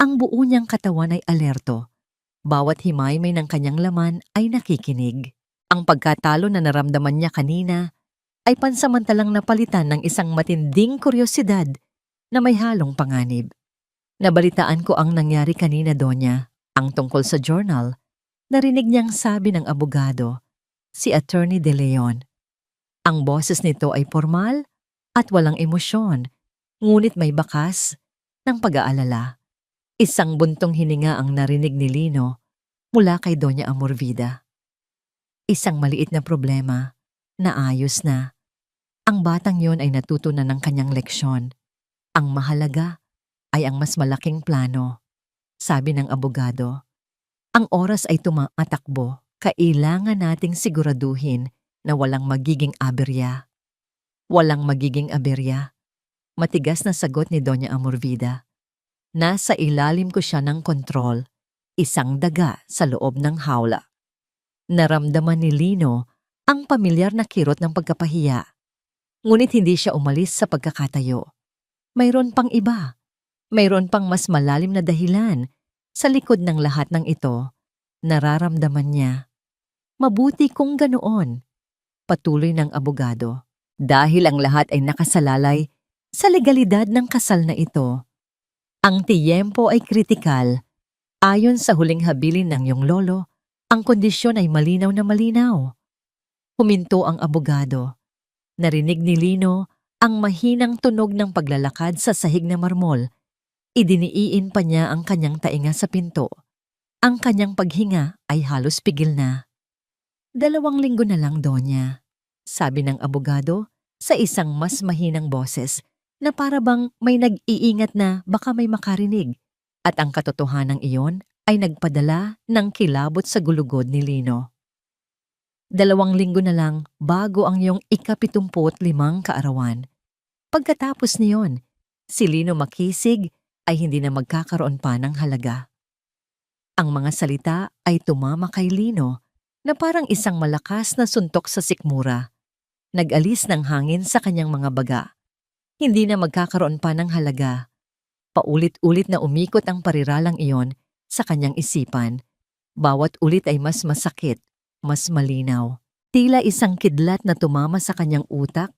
Ang buo niyang katawan ay alerto. Bawat himaymay ng kanyang laman ay nakikinig. Ang pagkatalo na naramdaman niya kanina ay pansamantalang napalitan ng isang matinding kuryosidad na may halong panganib. Nabalitaan ko ang nangyari kanina, Donya, ang tungkol sa journal. Narinig niyang sabi ng abogado, si Attorney De Leon. Ang boses nito ay formal at walang emosyon, ngunit may bakas ng pag-aalala. Isang buntong hininga ang narinig ni Lino mula kay Doña Amorvida. Isang maliit na problema, naayos na. Ang batang yon ay natuto na ng kanyang leksyon. Ang mahalaga ay ang mas malaking plano, sabi ng abogado. Ang oras ay tumatakbo, kailangan nating siguraduhin na walang magiging aberya. Walang magiging aberya. Matigas na sagot ni Doña Amorvida. Nasa ilalim ko siya ng kontrol, isang daga sa loob ng hawla. Naramdaman ni Lino ang pamilyar na kirot ng pagkapahiya. Ngunit hindi siya umalis sa pagkakatayo. Mayroon pang iba. Mayroon pang mas malalim na dahilan. Sa likod ng lahat ng ito, nararamdaman niya. Mabuti kung ganoon. Patuloy ng abogado. Dahil ang lahat ay nakasalalay sa legalidad ng kasal na ito. Ang tiyempo ay kritikal. Ayon sa huling habilin ng iyong lolo, ang kondisyon ay malinaw na malinaw. Huminto ang abogado. Narinig ni Lino ang mahinang tunog ng paglalakad sa sahig na marmol. Idiniiin pa niya ang kanyang tainga sa pinto. Ang kanyang paghinga ay halos pigil na. 2 linggo na lang, Donya, sabi ng abogado sa isang mas mahinang boses na para bang may nag-iingat na baka may makarinig, at ang katotohanan iyon ay nagpadala ng kilabot sa gulugod ni Lino. 2 linggo na lang bago ang iyong ika-75 kaarawan. Pagkatapos niyon, si Lino makisig ay hindi na magkakaroon pa ng halaga. Ang mga salita ay tumama kay Lino na parang isang malakas na suntok sa sikmura. Nag-alis ng hangin sa kanyang mga baga. Hindi na magkakaroon pa ng halaga. Paulit-ulit na umikot ang pariralang iyon sa kanyang isipan. Bawat ulit ay mas masakit, mas malinaw. Tila isang kidlat na tumama sa kanyang utak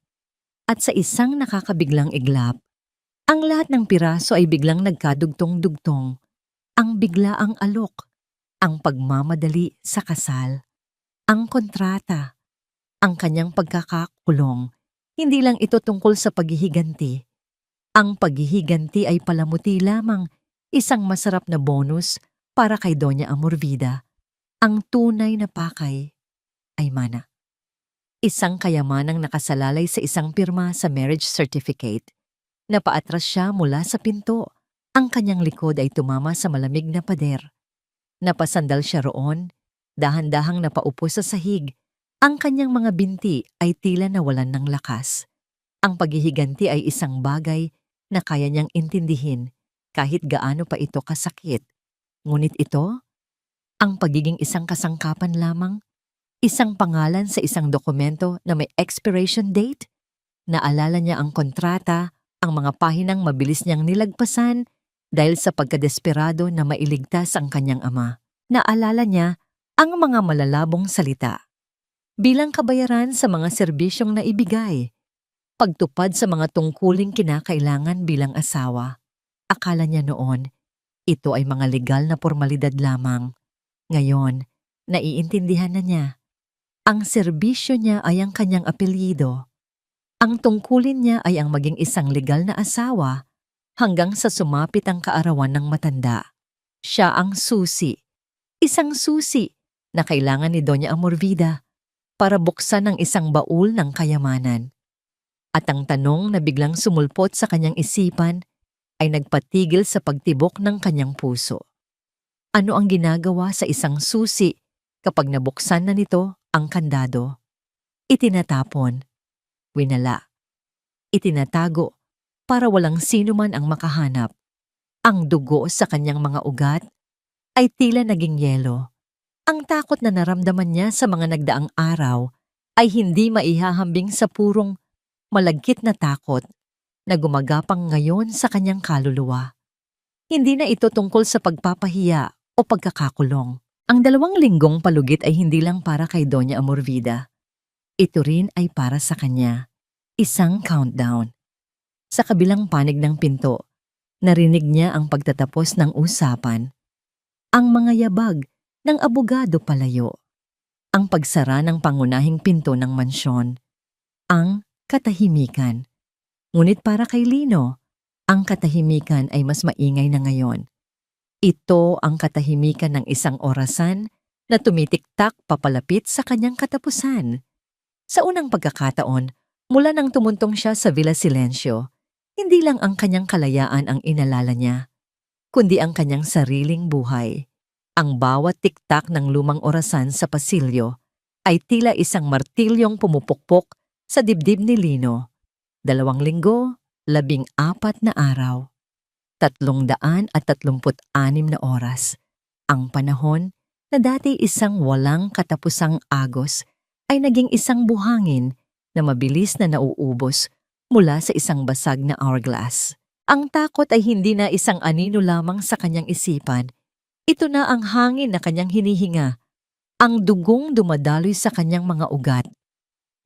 at sa isang nakakabiglang iglap. Ang lahat ng piraso ay biglang nagkadugtong-dugtong. Ang biglaang alok, ang pagmamadali sa kasal, ang kontrata, ang kanyang pagkakakulong. Hindi lang ito tungkol sa paghihiganti. Ang paghihiganti ay palamuti lamang, isang masarap na bonus para kay Doña Amorvida. Ang tunay na pakay ay mana. Isang kayamanang nakasalalay sa isang pirma sa marriage certificate. Napaatras siya mula sa pinto. Ang kanyang likod ay tumama sa malamig na pader. Napasandal siya roon, dahan-dahang napaupo sa sahig. Ang kanyang mga binti ay tila nawalan ng lakas. Ang paghihiganti ay isang bagay na kaya niyang intindihin kahit gaano pa ito kasakit. Ngunit ito, ang pagiging isang kasangkapan lamang, isang pangalan sa isang dokumento na may expiration date. Naalala niya ang kontrata, ang mga pahinang mabilis niyang nilagpasan dahil sa pagkadesperado na mailigtas ang kanyang ama. Naalala niya ang mga malalabong salita. Bilang kabayaran sa mga serbisyong naibigay, pagtupad sa mga tungkuling kinakailangan bilang asawa. Akala niya noon, ito ay mga legal na formalidad lamang. Ngayon, naiintindihan na niya. Ang serbisyo niya ay ang kanyang apelyido. Ang tungkulin niya ay ang maging isang legal na asawa hanggang sa sumapit ang kaarawan ng matanda. Siya ang susi. Isang susi na kailangan ni Doña Amorvida para buksan ang isang baul ng kayamanan. At ang tanong na biglang sumulpot sa kanyang isipan ay nagpatigil sa pagtibok ng kanyang puso. Ano ang ginagawa sa isang susi kapag nabuksan na nito ang kandado? Itinatapon, winala, itinatago para walang sino man ang makahanap. Ang dugo sa kanyang mga ugat ay tila naging yelo. Ang takot na naramdaman niya sa mga nagdaang araw ay hindi maihahambing sa purong malagkit na takot na gumagapang ngayon sa kanyang kaluluwa. Hindi na ito tungkol sa pagpapahiya o pagkakakulong. Ang 2 linggong palugit ay hindi lang para kay Doña Amorvida. Ito rin ay para sa kanya. Isang countdown. Sa kabilang panig ng pinto, narinig niya ang pagtatapos ng usapan. Ang mga yabag ng abogado palayo. Ang pagsara ng pangunahing pinto ng mansyon. Ang katahimikan. Ngunit para kay Lino, ang katahimikan ay mas maingay na ngayon. Ito ang katahimikan ng isang orasan na tumitiktak papalapit sa kanyang katapusan. Sa unang pagkakataon, mula nang tumuntong siya sa Villa Silencio, hindi lang ang kanyang kalayaan ang inalala niya, kundi ang kanyang sariling buhay. Ang bawat tiktak ng lumang orasan sa pasilyo ay tila isang martilyong pumupukpok sa dibdib ni Lino. 2 linggo, 14 na araw. 336 na oras. Ang panahon na dati isang walang katapusang agos ay naging isang buhangin na mabilis na nauubos mula sa isang basag na hourglass. Ang takot ay hindi na isang anino lamang sa kanyang isipan. Ito na ang hangin na kanyang hinihinga, ang dugong dumadaloy sa kanyang mga ugat.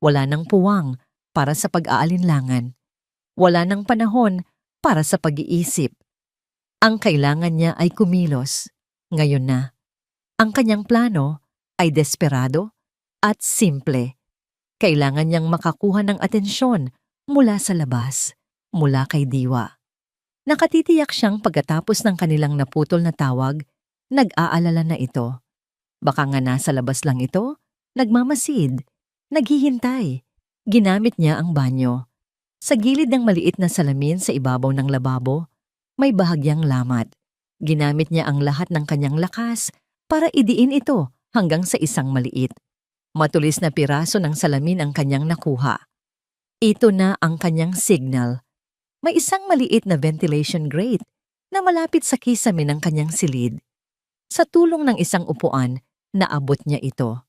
Wala nang puwang para sa pag-aalinlangan. Wala nang panahon para sa pag-iisip. Ang kailangan niya ay kumilos. Ngayon na. Ang kanyang plano ay desperado at simple. Kailangan niyang makakuha ng atensyon mula sa labas, mula kay Diwa. Nakatitiyak siyang pagkatapos ng kanilang naputol na tawag, nag-aalala na ito. Baka nga nasa labas lang ito, nagmamasid, naghihintay. Ginamit niya ang banyo. Sa gilid ng maliit na salamin sa ibabaw ng lababo, may bahagyang lamat. Ginamit niya ang lahat ng kanyang lakas para idiin ito hanggang sa isang maliit. Matulis na piraso ng salamin ang kanyang nakuha. Ito na ang kanyang signal. May isang maliit na ventilation grate na malapit sa kisame ng kanyang silid. Sa tulong ng isang upuan, naabot niya ito.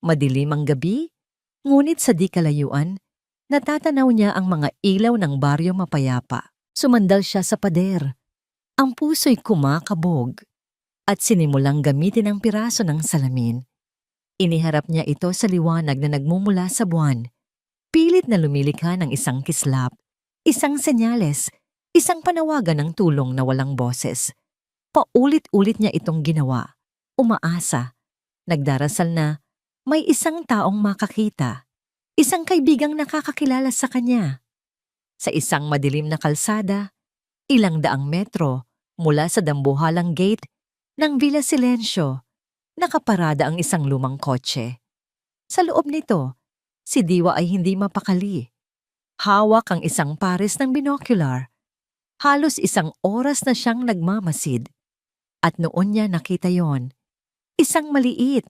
Madilim ang gabi, ngunit sa di kalayuan, natatanaw niya ang mga ilaw ng baryo mapayapa. Sumandal siya sa pader. Ang puso'y kumakabog at sinimulang gamitin ang piraso ng salamin. Iniharap niya ito sa liwanag na nagmumula sa buwan. Pilit na lumilikha ng isang kislap, isang senyales, isang panawagan ng tulong na walang boses. Paulit-ulit niya itong ginawa, umaasa, nagdarasal na may isang taong makakita, isang kaibigang nakakakilala sa kanya. Sa isang madilim na kalsada, ilang daang metro mula sa dambuhalang gate ng Villa Silencio, nakaparada ang isang lumang kotse. Sa loob nito, si Diwa ay hindi mapakali. Hawak ang isang pares ng binocular. Halos isang oras na siyang nagmamasid. At noon niya nakita yon. Isang maliit,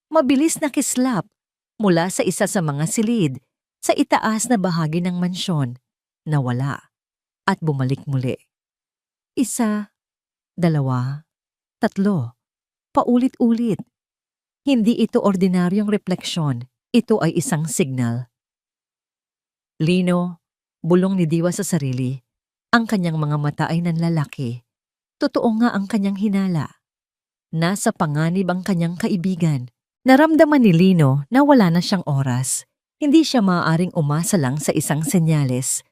mabilis na kislap mula sa isa sa mga silid sa itaas na bahagi ng mansyon, nawala at bumalik muli. 1, 2, 3, paulit-ulit. Hindi ito ordinaryong refleksyon, ito ay isang signal. Lino, bulong ni Diwa sa sarili. Ang kanyang mga mata ay nanlalaki. Totoo nga ang kanyang hinala. Nasa panganib ang kanyang kaibigan. Naramdaman ni Lino na wala na siyang oras. Hindi siya maaaring umasa lang sa isang senyales.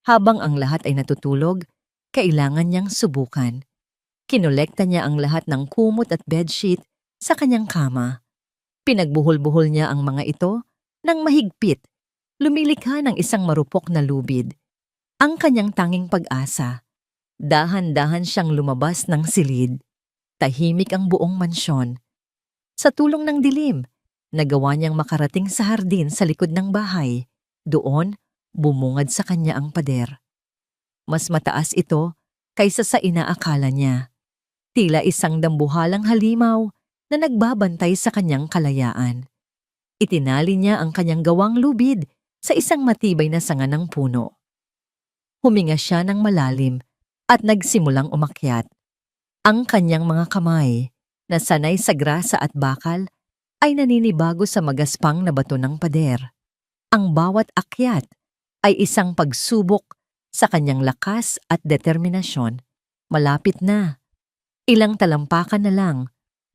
Habang ang lahat ay natutulog, kailangan niyang subukan. Kinolekta niya ang lahat ng kumot at bedsheet sa kanyang kama. Pinagbuhol-buhol niya ang mga ito ng mahigpit. Lumilikha ng isang marupok na lubid. Ang kanyang tanging pag-asa. Dahan-dahan siyang lumabas ng silid. Tahimik ang buong mansyon. Sa tulong ng dilim, nagawa niyang makarating sa hardin sa likod ng bahay. Doon, bumungad sa kanya ang pader. Mas mataas ito kaysa sa inaakala niya. Tila isang dambuhalang halimaw na nagbabantay sa kanyang kalayaan. Itinali niya ang kanyang gawang lubid sa isang matibay na sanga ng puno. Huminga siya ng malalim at nagsimulang umakyat. Ang kanyang mga kamay, na sanay sa grasa at bakal, ay naninibago sa magaspang na bato ng pader. Ang bawat akyat ay isang pagsubok sa kanyang lakas at determinasyon. Malapit na. Ilang talampakan na lang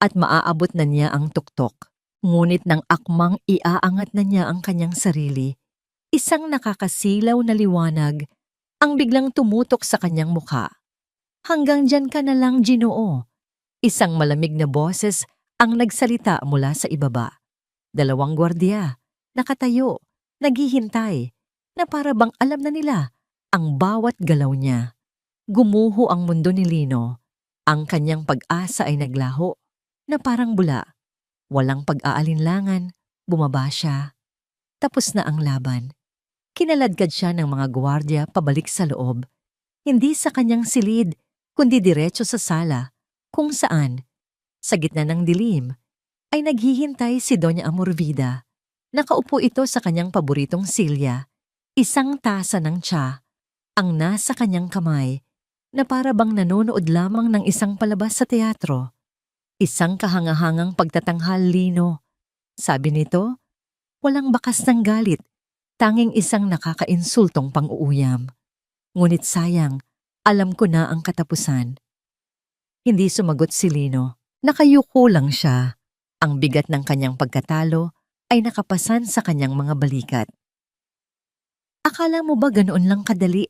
at maaabot na niya ang tuktok. Ngunit nang akmang iaangat na niya ang kanyang sarili, isang nakakasilaw na liwanag ang biglang tumutok sa kanyang mukha. Hanggang dyan ka na lang, Ginoo. Isang malamig na boses ang nagsalita mula sa ibaba. 2 gwardiya, nakatayo, naghihintay, na para bang alam na nila ang bawat galaw niya. Gumuho ang mundo ni Lino. Ang kanyang pag-asa ay naglaho, na parang bula. Walang pag-aalinlangan, bumaba siya. Tapos na ang laban. Kinaladkad siya ng mga gwardiya pabalik sa loob. Hindi sa kanyang silid, kundi diretso sa sala, kung saan, sa gitna ng dilim, ay naghihintay si Doña Amorvida. Nakaupo ito sa kanyang paboritong silya, isang tasa ng tsa, ang nasa kanyang kamay, na para bang nanonood lamang ng isang palabas sa teatro. Isang kahangahangang pagtatanghal, Lino. Sabi nito, walang bakas ng galit, tanging isang nakakainsultong pang-uuyam. Ngunit sayang, alam ko na ang katapusan. Hindi sumagot si Lino. Nakayuko lang siya. Ang bigat ng kanyang pagkatalo ay nakapasan sa kanyang mga balikat. Akala mo ba ganoon lang kadali?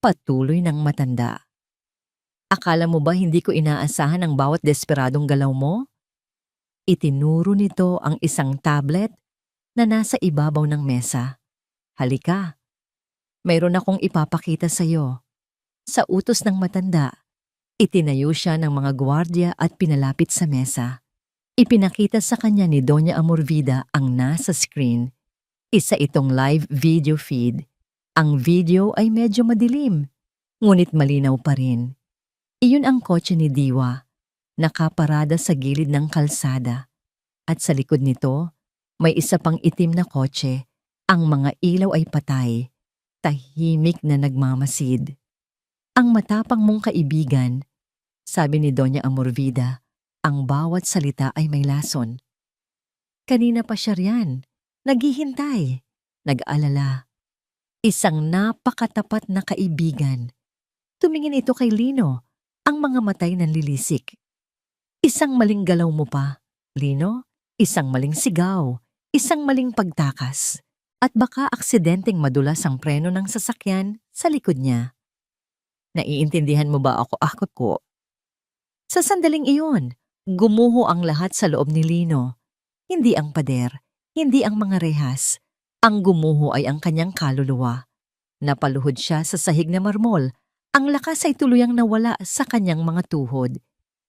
Patuloy ng matanda. Akala mo ba hindi ko inaasahan ang bawat desperadong galaw mo? Itinuro nito ang isang tablet na nasa ibabaw ng mesa. Halika, mayroon akong ipapakita sa iyo. Sa utos ng matanda, itinayo siya ng mga gwardiya at pinalapit sa mesa. Ipinakita sa kanya ni Doña Amorvida ang nasa screen. Isa itong live video feed. Ang video ay medyo madilim, ngunit malinaw pa rin. Iyon ang kotse ni Diwa, nakaparada sa gilid ng kalsada. At sa likod nito, may isa pang itim na kotse. Ang mga ilaw ay patay, tahimik na nagmamasid. Ang matapang mong kaibigan, sabi ni Doña Amorvida, ang bawat salita ay may lason. Kanina pa siya riyan, naghihintay, nag-alala. Isang napakatapat na kaibigan. Tumingin ito kay Lino, ang mga matay nanlilisik. Isang maling galaw mo pa, Lino, isang maling sigaw, isang maling pagtakas, at baka aksidenteng madulas ang preno ng sasakyan sa likod niya. Naiintindihan mo ba ako ko? Sa sandaling iyon, gumuho ang lahat sa loob ni Lino. Hindi ang pader, hindi ang mga rehas. Ang gumuho ay ang kanyang kaluluwa. Napaluhod siya sa sahig na marmol. Ang lakas ay tuluyang nawala sa kanyang mga tuhod.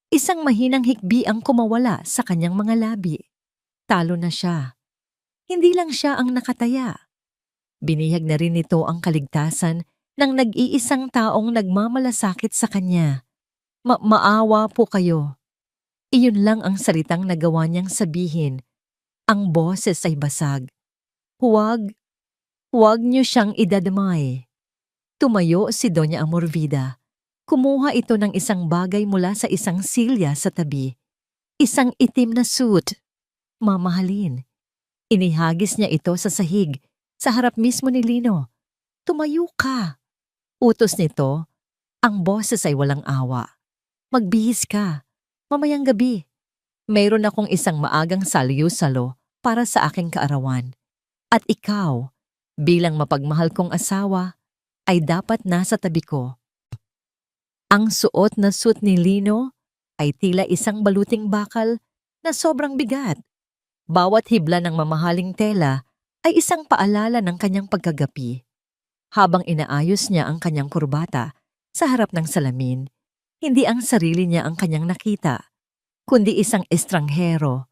Isang mahinang hikbi ang kumawala sa kanyang mga labi. Talo na siya. Hindi lang siya ang nakataya. Binihag na rin nito ang kaligtasan ng nag-iisang taong nagmamalasakit sa kanya. Maawa po kayo. Iyon lang ang salitang nagawa niyang sabihin. Ang boses ay basag. Huwag niyo siyang idadamay. Tumayo si Doña Amorvida. Kumuha ito ng isang bagay mula sa isang silya sa tabi. Isang itim na suit. Mamahalin. Inihagis niya ito sa sahig, sa harap mismo ni Lino. Tumayo ka. Utos nito, ang boses ay walang awa. Magbihis ka. Mamayang gabi. Mayroon akong isang maagang salyu-salo para sa aking kaarawan. At ikaw, bilang mapagmahal kong asawa, ay dapat nasa tabi ko. Ang suot na suit ni Lino ay tila isang baluting bakal na sobrang bigat. Bawat hibla ng mamahaling tela ay isang paalala ng kanyang pagkagapi. Habang inaayos niya ang kanyang kurbata sa harap ng salamin, hindi ang sarili niya ang kanyang nakita, kundi isang estranghero,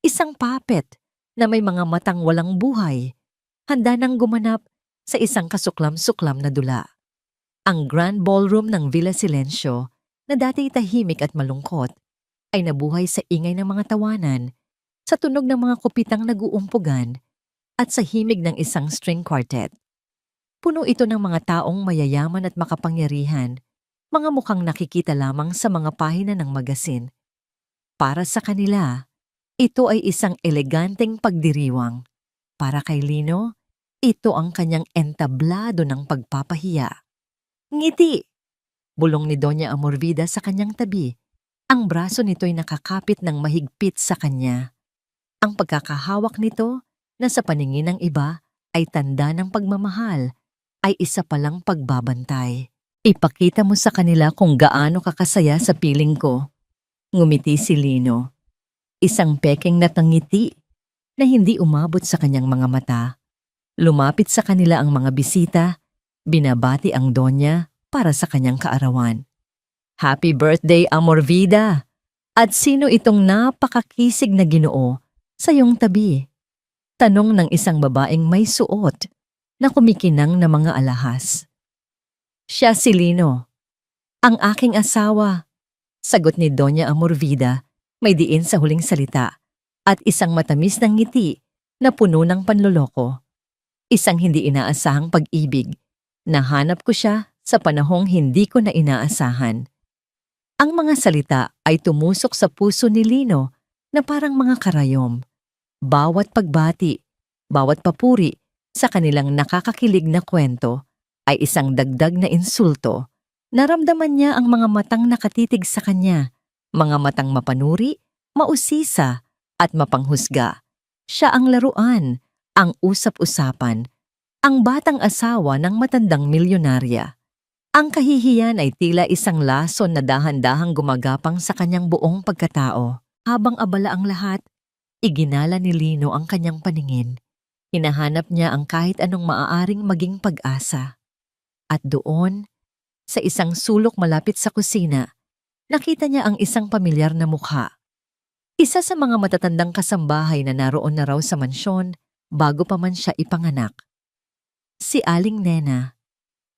isang puppet na may mga matang walang buhay, handa nang gumanap sa isang kasuklam-suklam na dula. Ang grand ballroom ng Villa Silencio, na dati tahimik at malungkot, ay nabuhay sa ingay ng mga tawanan, sa tunog ng mga kupitang nag-uumpugan, at sa himig ng isang string quartet. Puno ito ng mga taong mayayaman at makapangyarihan, mga mukhang nakikita lamang sa mga pahina ng magasin. Para sa kanila, ito ay isang eleganteng pagdiriwang. Para kay Lino, ito ang kanyang entablado ng pagpapahiya. Ngiti! Bulong ni Doña Amorvida sa kanyang tabi. Ang braso nito'y nakakapit ng mahigpit sa kanya. Ang pagkakahawak nito na sa paningin ng iba ay tanda ng pagmamahal, ay isa palang pagbabantay. Ipakita mo sa kanila kung gaano kakasaya sa piling ko. Ngumiti si Lino. Isang pekeng natangiti na hindi umabot sa kanyang mga mata. Lumapit sa kanila ang mga bisita, binabati ang Donya para sa kanyang kaarawan. Happy birthday, Amorvida! At sino itong napakakisig na Ginoo sa iyong tabi? Tanong ng isang babaeng may suot na kumikinang na mga alahas. Siya si Lino, ang aking asawa, sagot ni Doña Amorvida, may diin sa huling salita, at isang matamis ng ngiti na puno ng panloloko. Isang hindi inaasahang pag-ibig. Nahanap ko siya sa panahong hindi ko na inaasahan. Ang mga salita ay tumusok sa puso ni Lino na parang mga karayom. Bawat pagbati, bawat papuri sa kanilang nakakakilig na kwento ay isang dagdag na insulto. Naramdaman niya ang mga matang nakatitig sa kanya, mga matang mapanuri, mausisa, at mapanghusga. Siya ang laruan, ang usap-usapan, ang batang asawa ng matandang milyonarya. Ang kahihiyan ay tila isang lason na dahan-dahang gumagapang sa kanyang buong pagkatao. Habang abala ang lahat, iginala ni Lino ang kanyang paningin. Hinahanap niya ang kahit anong maaaring maging pag-asa. At doon, sa isang sulok malapit sa kusina, nakita niya ang isang pamilyar na mukha. Isa sa mga matatandang kasambahay na naroon na raw sa mansyon bago pa man siya ipanganak. Si Aling Nena.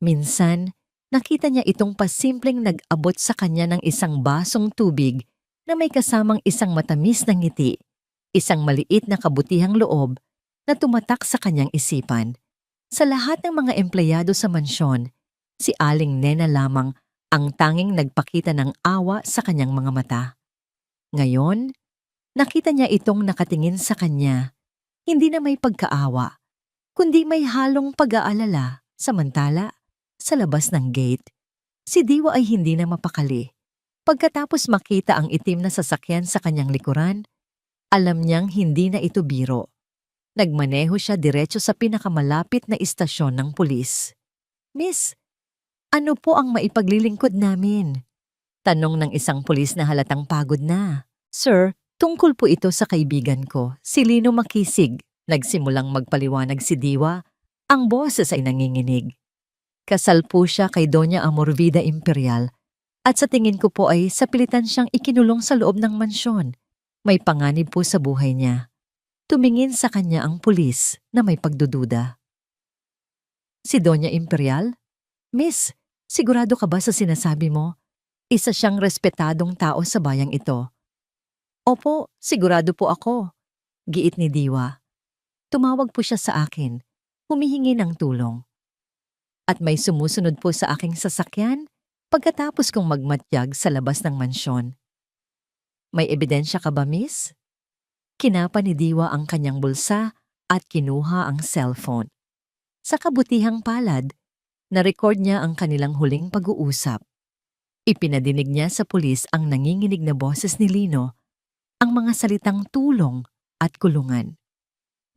Minsan, nakita niya itong pasimpleng nag-abot sa kanya ng isang basong tubig na may kasamang isang matamis na ngiti, isang maliit na kabutihang loob na tumatak sa kanyang isipan. Sa lahat ng mga empleyado sa mansyon, si Aling Nena lamang ang tanging nagpakita ng awa sa kanyang mga mata. Ngayon, nakita niya itong nakatingin sa kanya, hindi na may pagkaawa, kundi may halong pag-aalala. Samantala, sa labas ng gate, si Diwa ay hindi na mapakali. Pagkatapos makita ang itim na sasakyan sa kanyang likuran, alam niyang hindi na ito biro. Nagmaneho siya diretso sa pinakamalapit na istasyon ng pulis. "Miss, ano po ang maipaglilingkod namin?" Tanong ng isang pulis na halatang pagod na. "Sir, tungkol po ito sa kaibigan ko, si Lino Makisig." Nagsimulang magpaliwanag si Diwa, ang boses ay nanginginig. Kasal po siya kay Doña Amorvida Imperial at sa tingin ko po ay sapilitan siyang ikinulong sa loob ng mansyon. May panganib po sa buhay niya. Tumingin sa kanya ang pulis na may pagdududa. "Si Doña Imperial? Miss, sigurado ka ba sa sinasabi mo? Isa siyang respetadong tao sa bayang ito." "Opo, sigurado po ako," giit ni Diwa. Tumawag po siya sa akin, humihingi ng tulong. At may sumusunod po sa aking sasakyan pagkatapos kong magmatyag sa labas ng mansyon. "May ebidensya ka ba, miss?" Kinapa ni Diwa ang kanyang bulsa at kinuha ang cellphone. Sa kabutihang palad, na-record niya ang kanilang huling pag-uusap. Ipinadinig niya sa pulis ang nanginginig na boses ni Lino, ang mga salitang tulong at kulungan.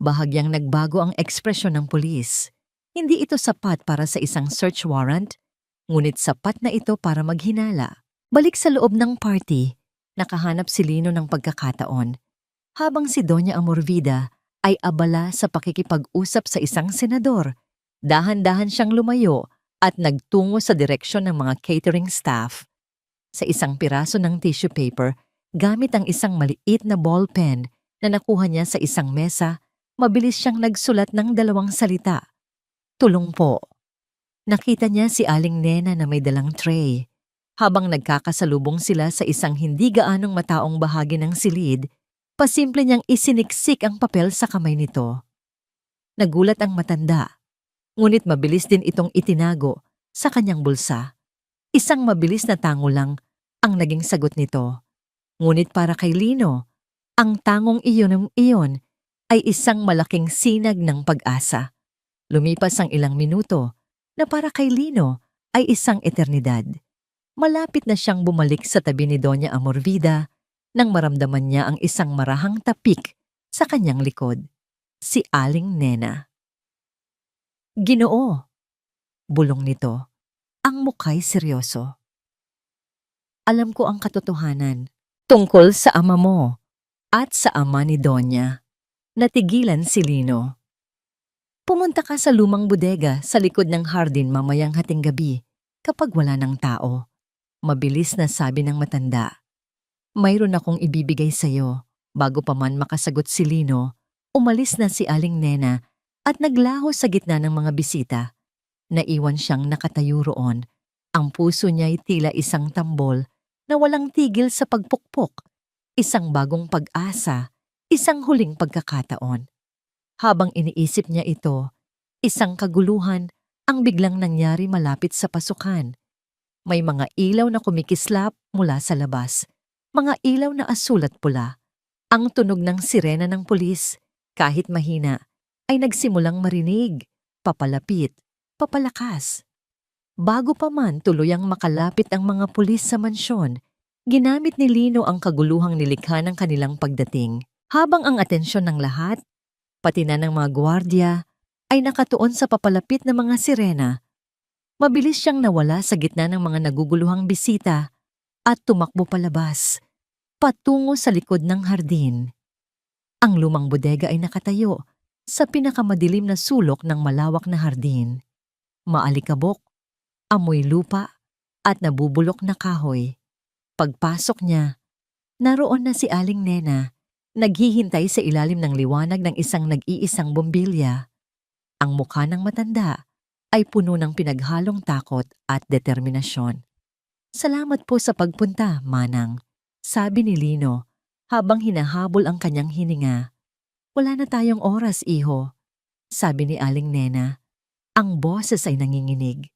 Bahagyang nagbago ang ekspresyon ng pulis. Hindi ito sapat para sa isang search warrant, ngunit sapat na ito para maghinala. Balik sa loob ng party, nakahanap si Lino ng pagkakataon, habang si Doña Amorvida ay abala sa pakikipag-usap sa isang senador. Dahan-dahan siyang lumayo at nagtungo sa direksyon ng mga catering staff. Sa isang piraso ng tissue paper, gamit ang isang maliit na ballpen na nakuha niya sa isang mesa, mabilis siyang nagsulat ng 2 salita. "Tulong po." Nakita niya si Aling Nena na may dalang tray. Habang nagkakasalubong sila sa isang hindi gaanong mataong bahagi ng silid, pasimple niyang isiniksik ang papel sa kamay nito. Nagulat ang matanda, ngunit mabilis din itong itinago sa kanyang bulsa. Isang mabilis na tango lang ang naging sagot nito. Ngunit para kay Lino, ang tangong iyon ay isang malaking sinag ng pag-asa. Lumipas ang ilang minuto na para kay Lino ay isang eternidad. Malapit na siyang bumalik sa tabi ni Doña Amorvida nang maramdaman niya ang isang marahang tapik sa kanyang likod. Si Aling Nena. "Ginoo," bulong nito. Ang mukha'y seryoso. "Alam ko ang katotohanan tungkol sa ama mo at sa ama ni Doña." Natigilan si Lino. "Pumunta ka sa lumang bodega sa likod ng hardin mamayang hating gabi kapag wala ng tao." Mabilis na sabi ng matanda. "Mayroon akong ibibigay sa'yo." Bago pa man makasagot si Lino, umalis na si Aling Nena at naglaho sa gitna ng mga bisita. Naiwan siyang nakatayo roon. Ang puso niya'y tila isang tambol na walang tigil sa pagpukpok. Isang bagong pag-asa, isang huling pagkakataon. Habang iniisip niya ito, isang kaguluhan ang biglang nangyari malapit sa pasukan. May mga ilaw na kumikislap mula sa labas. Mga ilaw na asul at pula. Ang tunog ng sirena ng pulis, kahit mahina, ay nagsimulang marinig, papalapit, papalakas. Bago pa man tuluyang makalapit ang mga pulis sa mansyon, ginamit ni Lino ang kaguluhang nilikha ng kanilang pagdating. Habang ang atensyon ng lahat, pati na ng mga gwardiya, ay nakatuon sa papalapit na mga sirena, mabilis siyang nawala sa gitna ng mga naguguluhang bisita at tumakbo palabas, patungo sa likod ng hardin. Ang lumang bodega ay nakatayo sa pinakamadilim na sulok ng malawak na hardin. Maalikabok, amoy lupa, at nabubulok na kahoy. Pagpasok niya, naroon na si Aling Nena, naghihintay sa ilalim ng liwanag ng isang nag-iisang bombilya. Ang mukha ng matanda ay puno ng pinaghalong takot at determinasyon. "Salamat po sa pagpunta, Manang," sabi ni Lino habang hinahabol ang kanyang hininga. "Wala na tayong oras, iho," sabi ni Aling Nena. Ang boses ay nanginginig.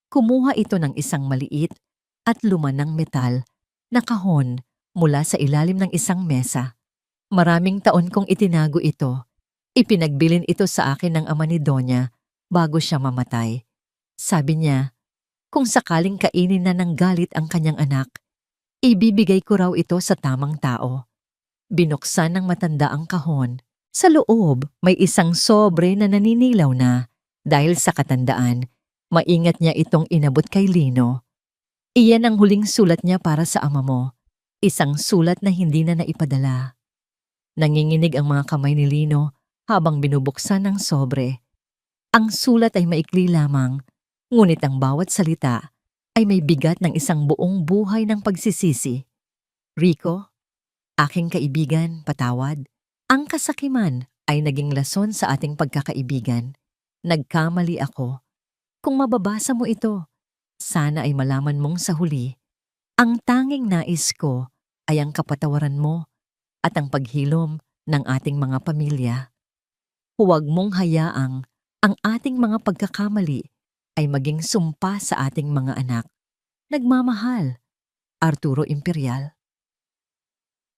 Kumuha ito ng isang maliit at lumanang metal na kahon mula sa ilalim ng isang mesa. "Maraming taon kong itinago ito. Ipinagbilin ito sa akin ng ama ni Donya bago siya mamatay. Sabi niya, kung sakaling kainin na ng galit ang kanyang anak, ibibigay ko raw ito sa tamang tao." Binuksan ng matanda ang kahon. Sa loob, may isang sobre na naninilaw na. Dahil sa katandaan, maingat niya itong inabot kay Lino. "Iyan ang huling sulat niya para sa ama mo. Isang sulat na hindi na naipadala." Nanginginig ang mga kamay ni Lino habang binubuksan ang sobre. Ang sulat ay maikli lamang, ngunit ang bawat salita ay may bigat ng isang buong buhay ng pagsisisi. "Rico, aking kaibigan, patawad. Ang kasakiman ay naging lason sa ating pagkakaibigan. Nagkamali ako. Kung mababasa mo ito, sana ay malaman mong sa huli, ang tanging nais ko ay ang kapatawaran mo at ang paghilom ng ating mga pamilya. Huwag mong hayaang ang ating mga pagkakamali ay maging sumpa sa ating mga anak. Nagmamahal, Arturo Imperial."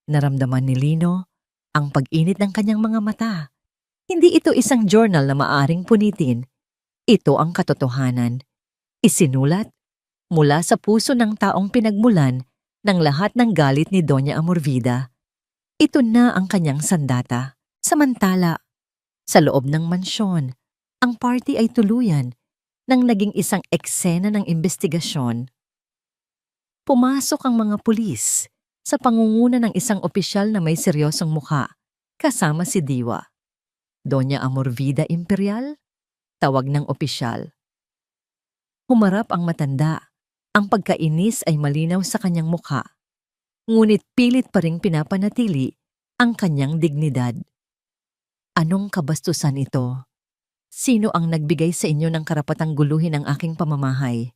Naramdaman ni Lino ang pag-init ng kanyang mga mata. Hindi ito isang journal na maaring punitin. Ito ang katotohanan. Isinulat mula sa puso ng taong pinagmulan ng lahat ng galit ni Doña Amorvida. Ito na ang kanyang sandata. Samantala, sa loob ng mansyon, ang party ay tuluyan nang naging isang eksena ng investigasyon. Pumasok ang mga pulis sa pangunguna ng isang opisyal na may seryosong mukha, kasama si Diwa. "Doña Amorvida Imperial?" tawag ng opisyal. Humarap ang matanda. Ang pagkainis ay malinaw sa kanyang mukha. Ngunit pilit pa ring pinapanatili ang kanyang dignidad. "Anong kabastusan ito? Sino ang nagbigay sa inyo ng karapatang guluhin ang aking pamamahay?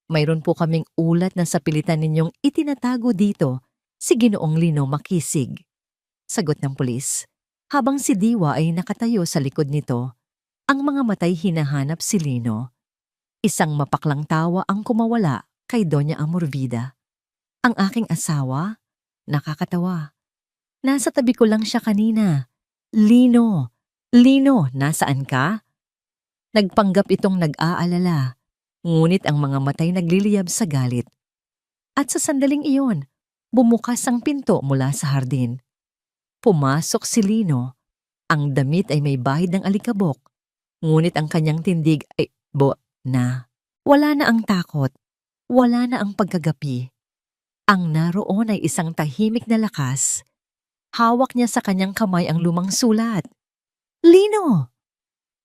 Mayroon po kaming ulat na sa pilitan ninyong itinatago dito si Ginoong Lino Makisig," sagot ng pulis. Habang si Diwa ay nakatayo sa likod nito, ang mga matay hinahanap si Lino. Isang mapaklang tawa ang kumawala kay Doña Amorvida. "Ang aking asawa? Nakakatawa. Nasa tabi ko lang siya kanina. Lino! Lino, nasaan ka?" Nagpanggap itong nag-aalala, ngunit ang mga matay nagliliyab sa galit. At sa sandaling iyon, bumukas ang pinto mula sa hardin. Pumasok si Lino. Ang damit ay may bahid ng alikabok, ngunit ang kanyang tindig ay na. Wala na ang takot, wala na ang pagkagapi. Ang naroon ay isang tahimik na lakas. Hawak niya sa kanyang kamay ang lumang sulat. "Lino!"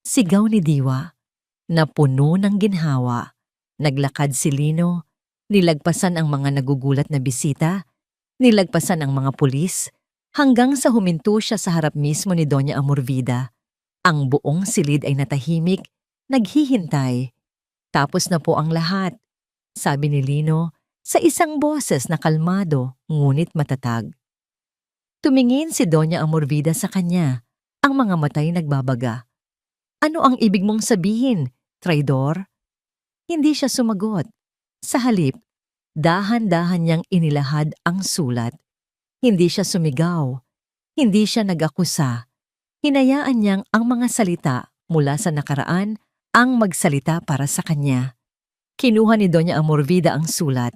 sigaw ni Diwa, na puno ng ginhawa. Naglakad si Lino, nilagpasan ang mga nagugulat na bisita, nilagpasan ang mga pulis, hanggang sa huminto siya sa harap mismo ni Doña Amorvida. Ang buong silid ay natahimik, naghihintay. "Tapos na po ang lahat," sabi ni Lino sa isang boses na kalmado ngunit matatag. Tumingin si Doña Amorvida sa kanya, ang mga matay nagbabaga. "Ano ang ibig mong sabihin, traidor? Hindi siya sumagot. Sa halip, dahan-dahan niyang inilahad ang sulat. Hindi siya sumigaw. Hindi siya nag-akusa. Hinayaan niyang ang mga salita mula sa nakaraan ang magsalita para sa kanya. Kinuha ni Doña Amorvida ang sulat.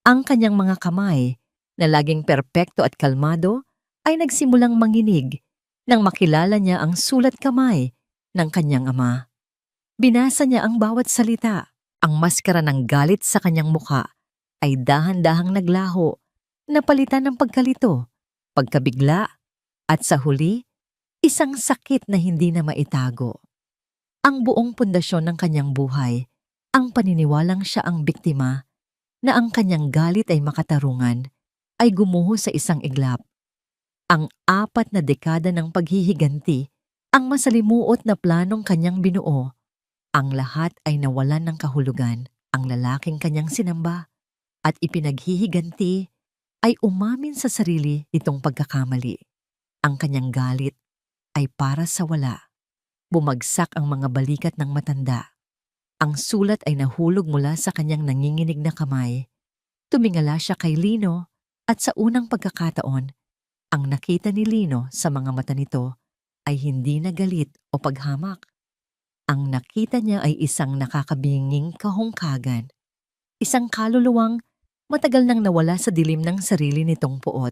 Ang kanyang mga kamay, na laging perpekto at kalmado, ay nagsimulang manginig nang makilala niya ang sulat kamay ng kanyang ama. Binasa niya ang bawat salita. Ang maskara ng galit sa kanyang muka ay dahan-dahang naglaho, napalitan ng pagkalito, pagkabigla, at sa huli, isang sakit na hindi na maitago. Ang buong pundasyon ng kanyang buhay, ang paniniwalang siya ang biktima, na ang kanyang galit ay makatarungan, ay gumuho sa isang iglap. Ang 4 na dekada ng paghihiganti, ang masalimuot na planong kanyang binuo, ang lahat ay nawalan ng kahulugan. Ang lalaking kanyang sinamba at ipinaghihiganti ay umamin sa sarili nitong pagkakamali. Ang kanyang galit ay para sa wala. Bumagsak ang mga balikat ng matanda. Ang sulat ay nahulog mula sa kanyang nanginginig na kamay. Tumingala siya kay Lino at sa unang pagkakataon, ang nakita ni Lino sa mga mata nito ay hindi na galit o paghamak. Ang nakita niya ay isang nakakabinging kahungkagan. Isang kaluluwang matagal nang nawala sa dilim ng sarili nitong puot.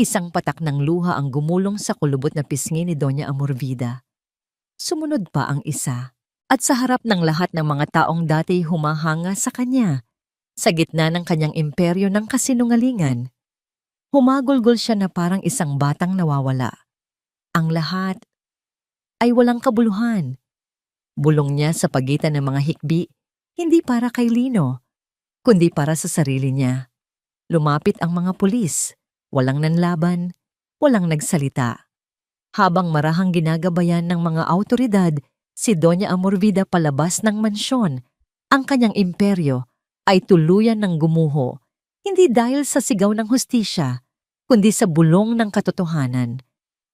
Isang patak ng luha ang gumulong sa kulubot na pisngi ni Doña Amorvida. Sumunod pa ang isa, at sa harap ng lahat ng mga taong dati humahanga sa kanya, sa gitna ng kanyang imperyo ng kasinungalingan, humagulgol siya na parang isang batang nawawala. Ang lahat ay walang kabuluhan. Bulong niya sa pagitan ng mga hikbi, hindi para kay Lino, kundi para sa sarili niya. Lumapit ang mga pulis, walang nanlaban, walang nagsalita. Habang marahang ginagabayan ng mga awtoridad si Doña Amorvida palabas ng mansyon, ang kanyang imperyo ay tuluyan ng gumuho, hindi dahil sa sigaw ng hustisya, kundi sa bulong ng katotohanan.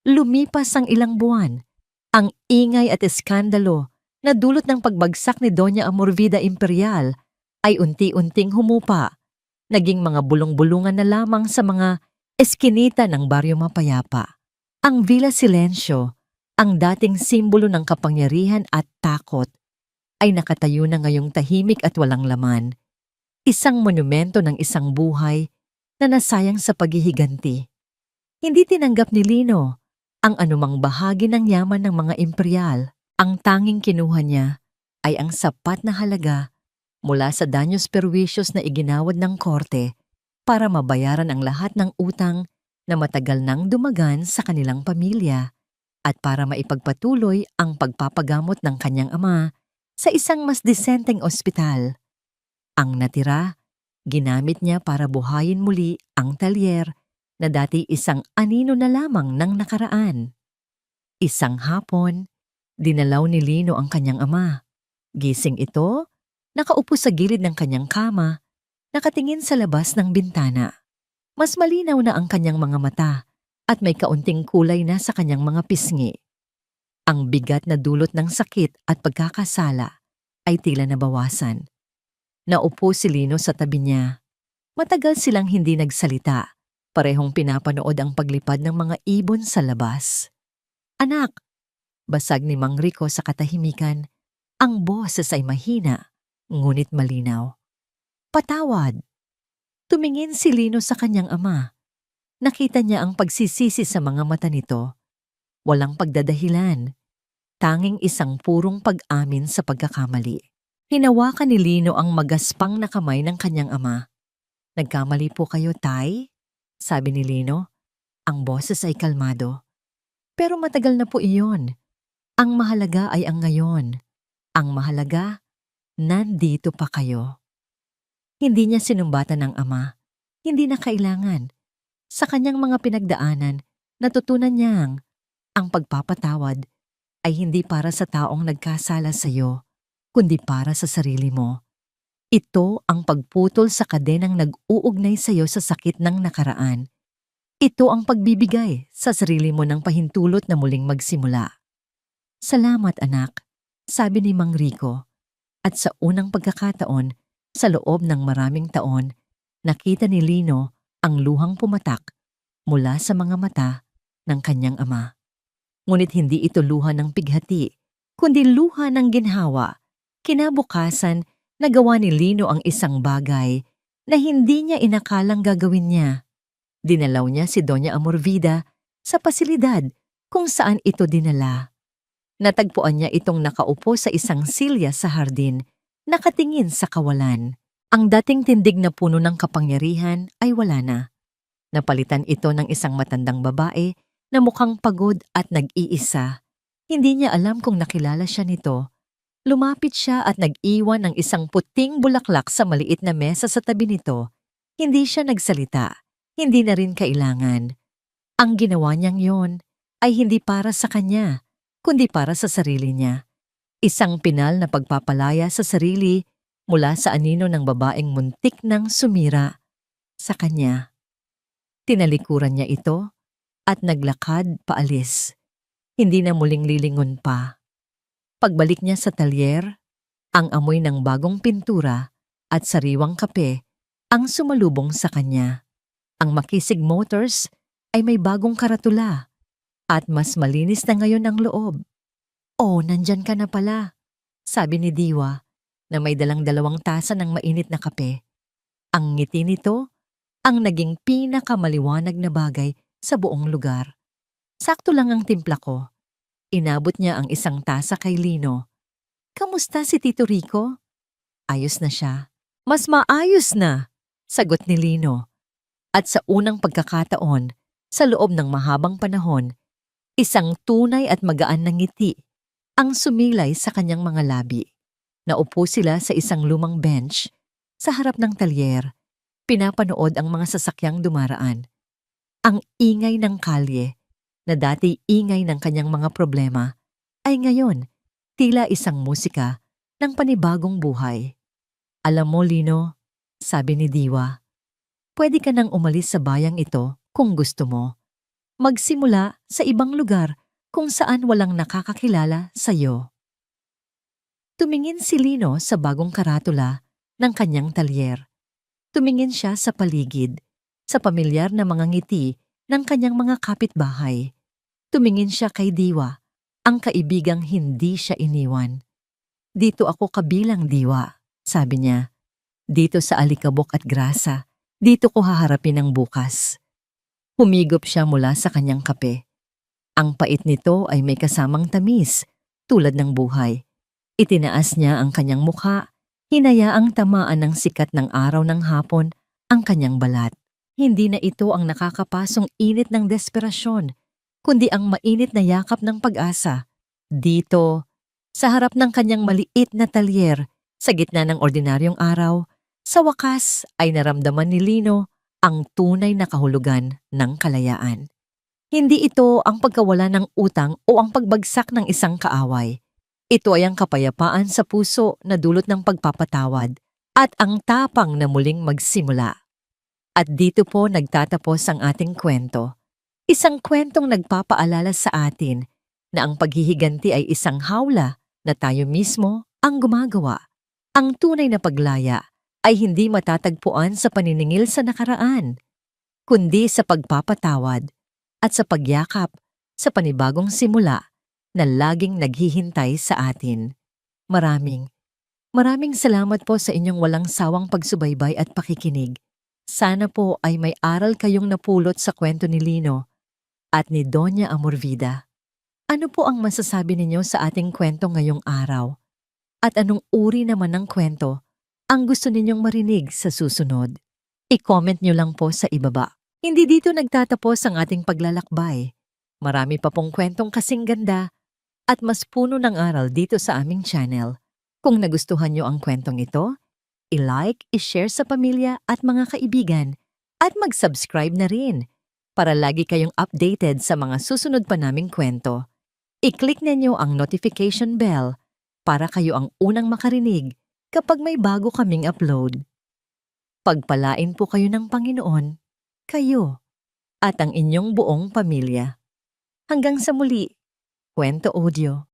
Lumipas ang ilang buwan, ang ingay at eskandalo na dulot ng pagbagsak ni Doña Amorvida Imperial ay unti-unting humupa, naging mga bulong-bulungan na lamang sa mga eskinita ng Baryo Mapayapa. Ang Villa Silencio, ang dating simbolo ng kapangyarihan at takot, ay nakatayo na ngayong tahimik at walang laman. Isang monumento ng isang buhay na nasayang sa paghihiganti. Hindi tinanggap ni Lino ang anumang bahagi ng yaman ng mga imperial. Ang tanging kinuha niya ay ang sapat na halaga mula sa danyos perwisyos na iginawad ng korte para mabayaran ang lahat ng utang na matagal nang dumagan sa kanilang pamilya at para maipagpatuloy ang pagpapagamot ng kanyang ama sa isang mas disenteng ospital. Ang natira, ginamit niya para buhayin muli ang talyer na dati isang anino na lamang ng nakaraan. Isang hapon, dinalaw ni Lino ang kanyang ama. Gising ito, nakaupo sa gilid ng kanyang kama, nakatingin sa labas ng bintana. Mas malinaw na ang kanyang mga mata at may kaunting kulay na sa kanyang mga pisngi. Ang bigat na dulot ng sakit at pagkakasala ay tila nabawasan. Naupo si Lino sa tabi niya. Matagal silang hindi nagsalita, parehong pinapanood ang paglipad ng mga ibon sa labas. "Anak," basag ni Mang Rico sa katahimikan, ang boses ay mahina, ngunit malinaw. "Patawad." Tumingin si Lino sa kanyang ama. Nakita niya ang pagsisisi sa mga mata nito. Walang pagdadahilan, tanging isang purong pag-amin sa pagkakamali. Hinawakan ni Lino ang magaspang na kamay ng kanyang ama. "Nagkamali po kayo, Tay?" sabi ni Lino. Ang boses ay kalmado. "Pero matagal na po iyon. Ang mahalaga ay ang ngayon. Ang mahalaga, nandito pa kayo." Hindi niya sinumbatan ng ama. Hindi na kailangan. Sa kanyang mga pinagdaanan, natutunan niyang ang pagpapatawad ay hindi para sa taong nagkasala sa iyo, kundi para sa sarili mo. Ito ang pagputol sa kadenang nag-uugnay sa iyo sa sakit ng nakaraan. Ito ang pagbibigay sa sarili mo ng pahintulot na muling magsimula. "Salamat, anak," sabi ni Mang Rico. At sa unang pagkakataon, sa loob ng maraming taon, nakita ni Lino ang luhang pumatak mula sa mga mata ng kanyang ama. Ngunit hindi ito luha ng pighati, kundi luha ng ginhawa. Kinabukasan, nagawa ni Lino ang isang bagay na hindi niya inakalang gagawin niya. Dinalaw niya si Doña Amorvida sa pasilidad kung saan ito dinala. Natagpuan niya itong nakaupo sa isang silya sa hardin, nakatingin sa kawalan. Ang dating tindig na puno ng kapangyarihan ay wala na. Napalitan ito ng isang matandang babae na mukhang pagod at nag-iisa. Hindi niya alam kung nakilala siya nito. Lumapit siya at nag-iwan ng isang puting bulaklak sa maliit na mesa sa tabi nito. Hindi siya nagsalita. Hindi na rin kailangan. Ang ginawa niyang yon ay hindi para sa kanya, kundi para sa sarili niya. Isang pinal na pagpapalaya sa sarili mula sa anino ng babaeng muntik nang sumira sa kanya. Tinalikuran niya ito at naglakad paalis. Hindi na muling lilingon pa. Pagbalik niya sa talyer, ang amoy ng bagong pintura at sariwang kape ang sumalubong sa kanya. Ang Makisig Motors ay may bagong karatula at mas malinis na ngayon ang loob. "Oh, nandyan ka na pala," sabi ni Diwa na may dalang 2 tasa ng mainit na kape. Ang ngiti nito ang naging pinakamaliwanag na bagay sa buong lugar. Sakto lang ang timpla ko. Inabot niya ang 1 tasa kay Lino. "Kamusta si Tito Rico?" "Ayos na siya." "Mas maayos na," sagot ni Lino. At sa unang pagkakataon, sa loob ng mahabang panahon, isang tunay at magaan na ngiti ang sumilay sa kanyang mga labi. Naupo sila sa isang lumang bench sa harap ng talyer. Pinapanood ang mga sasakyang dumaraan. Ang ingay ng kalye, na dati ingay ng kanyang mga problema, ay ngayon tila isang musika ng panibagong buhay. "Alam mo, Lino," sabi ni Diwa, "pwede ka nang umalis sa bayang ito kung gusto mo. Magsimula sa ibang lugar kung saan walang nakakakilala sa iyo." Tumingin si Lino sa bagong karatula ng kanyang talyer. Tumingin siya sa paligid, sa pamilyar na mga ngiti ng kanyang mga kapitbahay. Tumingin siya kay Diwa, ang kaibigang hindi siya iniwan. "Dito ako kabilang, Diwa," sabi niya. "Dito sa alikabok at grasa, dito ko haharapin ang bukas." Humigop siya mula sa kanyang kape. Ang pait nito ay may kasamang tamis, tulad ng buhay. Itinaas niya ang kanyang mukha, hinayaang tamaan ng sikat ng araw ng hapon ang kanyang balat. Hindi na ito ang nakakapasong init ng desperasyon, kundi ang mainit na yakap ng pag-asa. Dito, sa harap ng kanyang maliit na talyer, sa gitna ng ordinaryong araw, sa wakas ay naramdaman ni Lino ang tunay na kahulugan ng kalayaan. Hindi ito ang pagkawala ng utang o ang pagbagsak ng isang kaaway. Ito ay ang kapayapaan sa puso na dulot ng pagpapatawad at ang tapang na muling magsimula. At dito po nagtatapos ang ating kwento. Isang kwentong nagpapaalala sa atin na ang paghihiganti ay isang hawla na tayo mismo ang gumagawa. Ang tunay na paglaya ay hindi matatagpuan sa paniningil sa nakaraan, kundi sa pagpapatawad at sa pagyakap sa panibagong simula na laging naghihintay sa atin. Maraming salamat po sa inyong walang sawang pagsubaybay at pakikinig. Sana po ay may aral kayong napulot sa kwento ni Lino at ni Doña Amorvida. Ano po ang masasabi ninyo sa ating kwento ngayong araw? At anong uri naman ng kwento ang gusto ninyong marinig sa susunod? I-comment nyo lang po sa ibaba. Hindi dito nagtatapos ang ating paglalakbay. Marami pa pong kwentong kasing ganda at mas puno ng aral dito sa aming channel. Kung nagustuhan nyo ang kwentong ito, i-like, i-share sa pamilya at mga kaibigan at mag-subscribe na rin para lagi kayong updated sa mga susunod pa naming kwento. I-click ninyo ang notification bell para kayo ang unang makarinig kapag may bago kaming upload. Pagpalain po kayo ng Panginoon, kayo at ang inyong buong pamilya. Hanggang sa muli, Kwento Audio.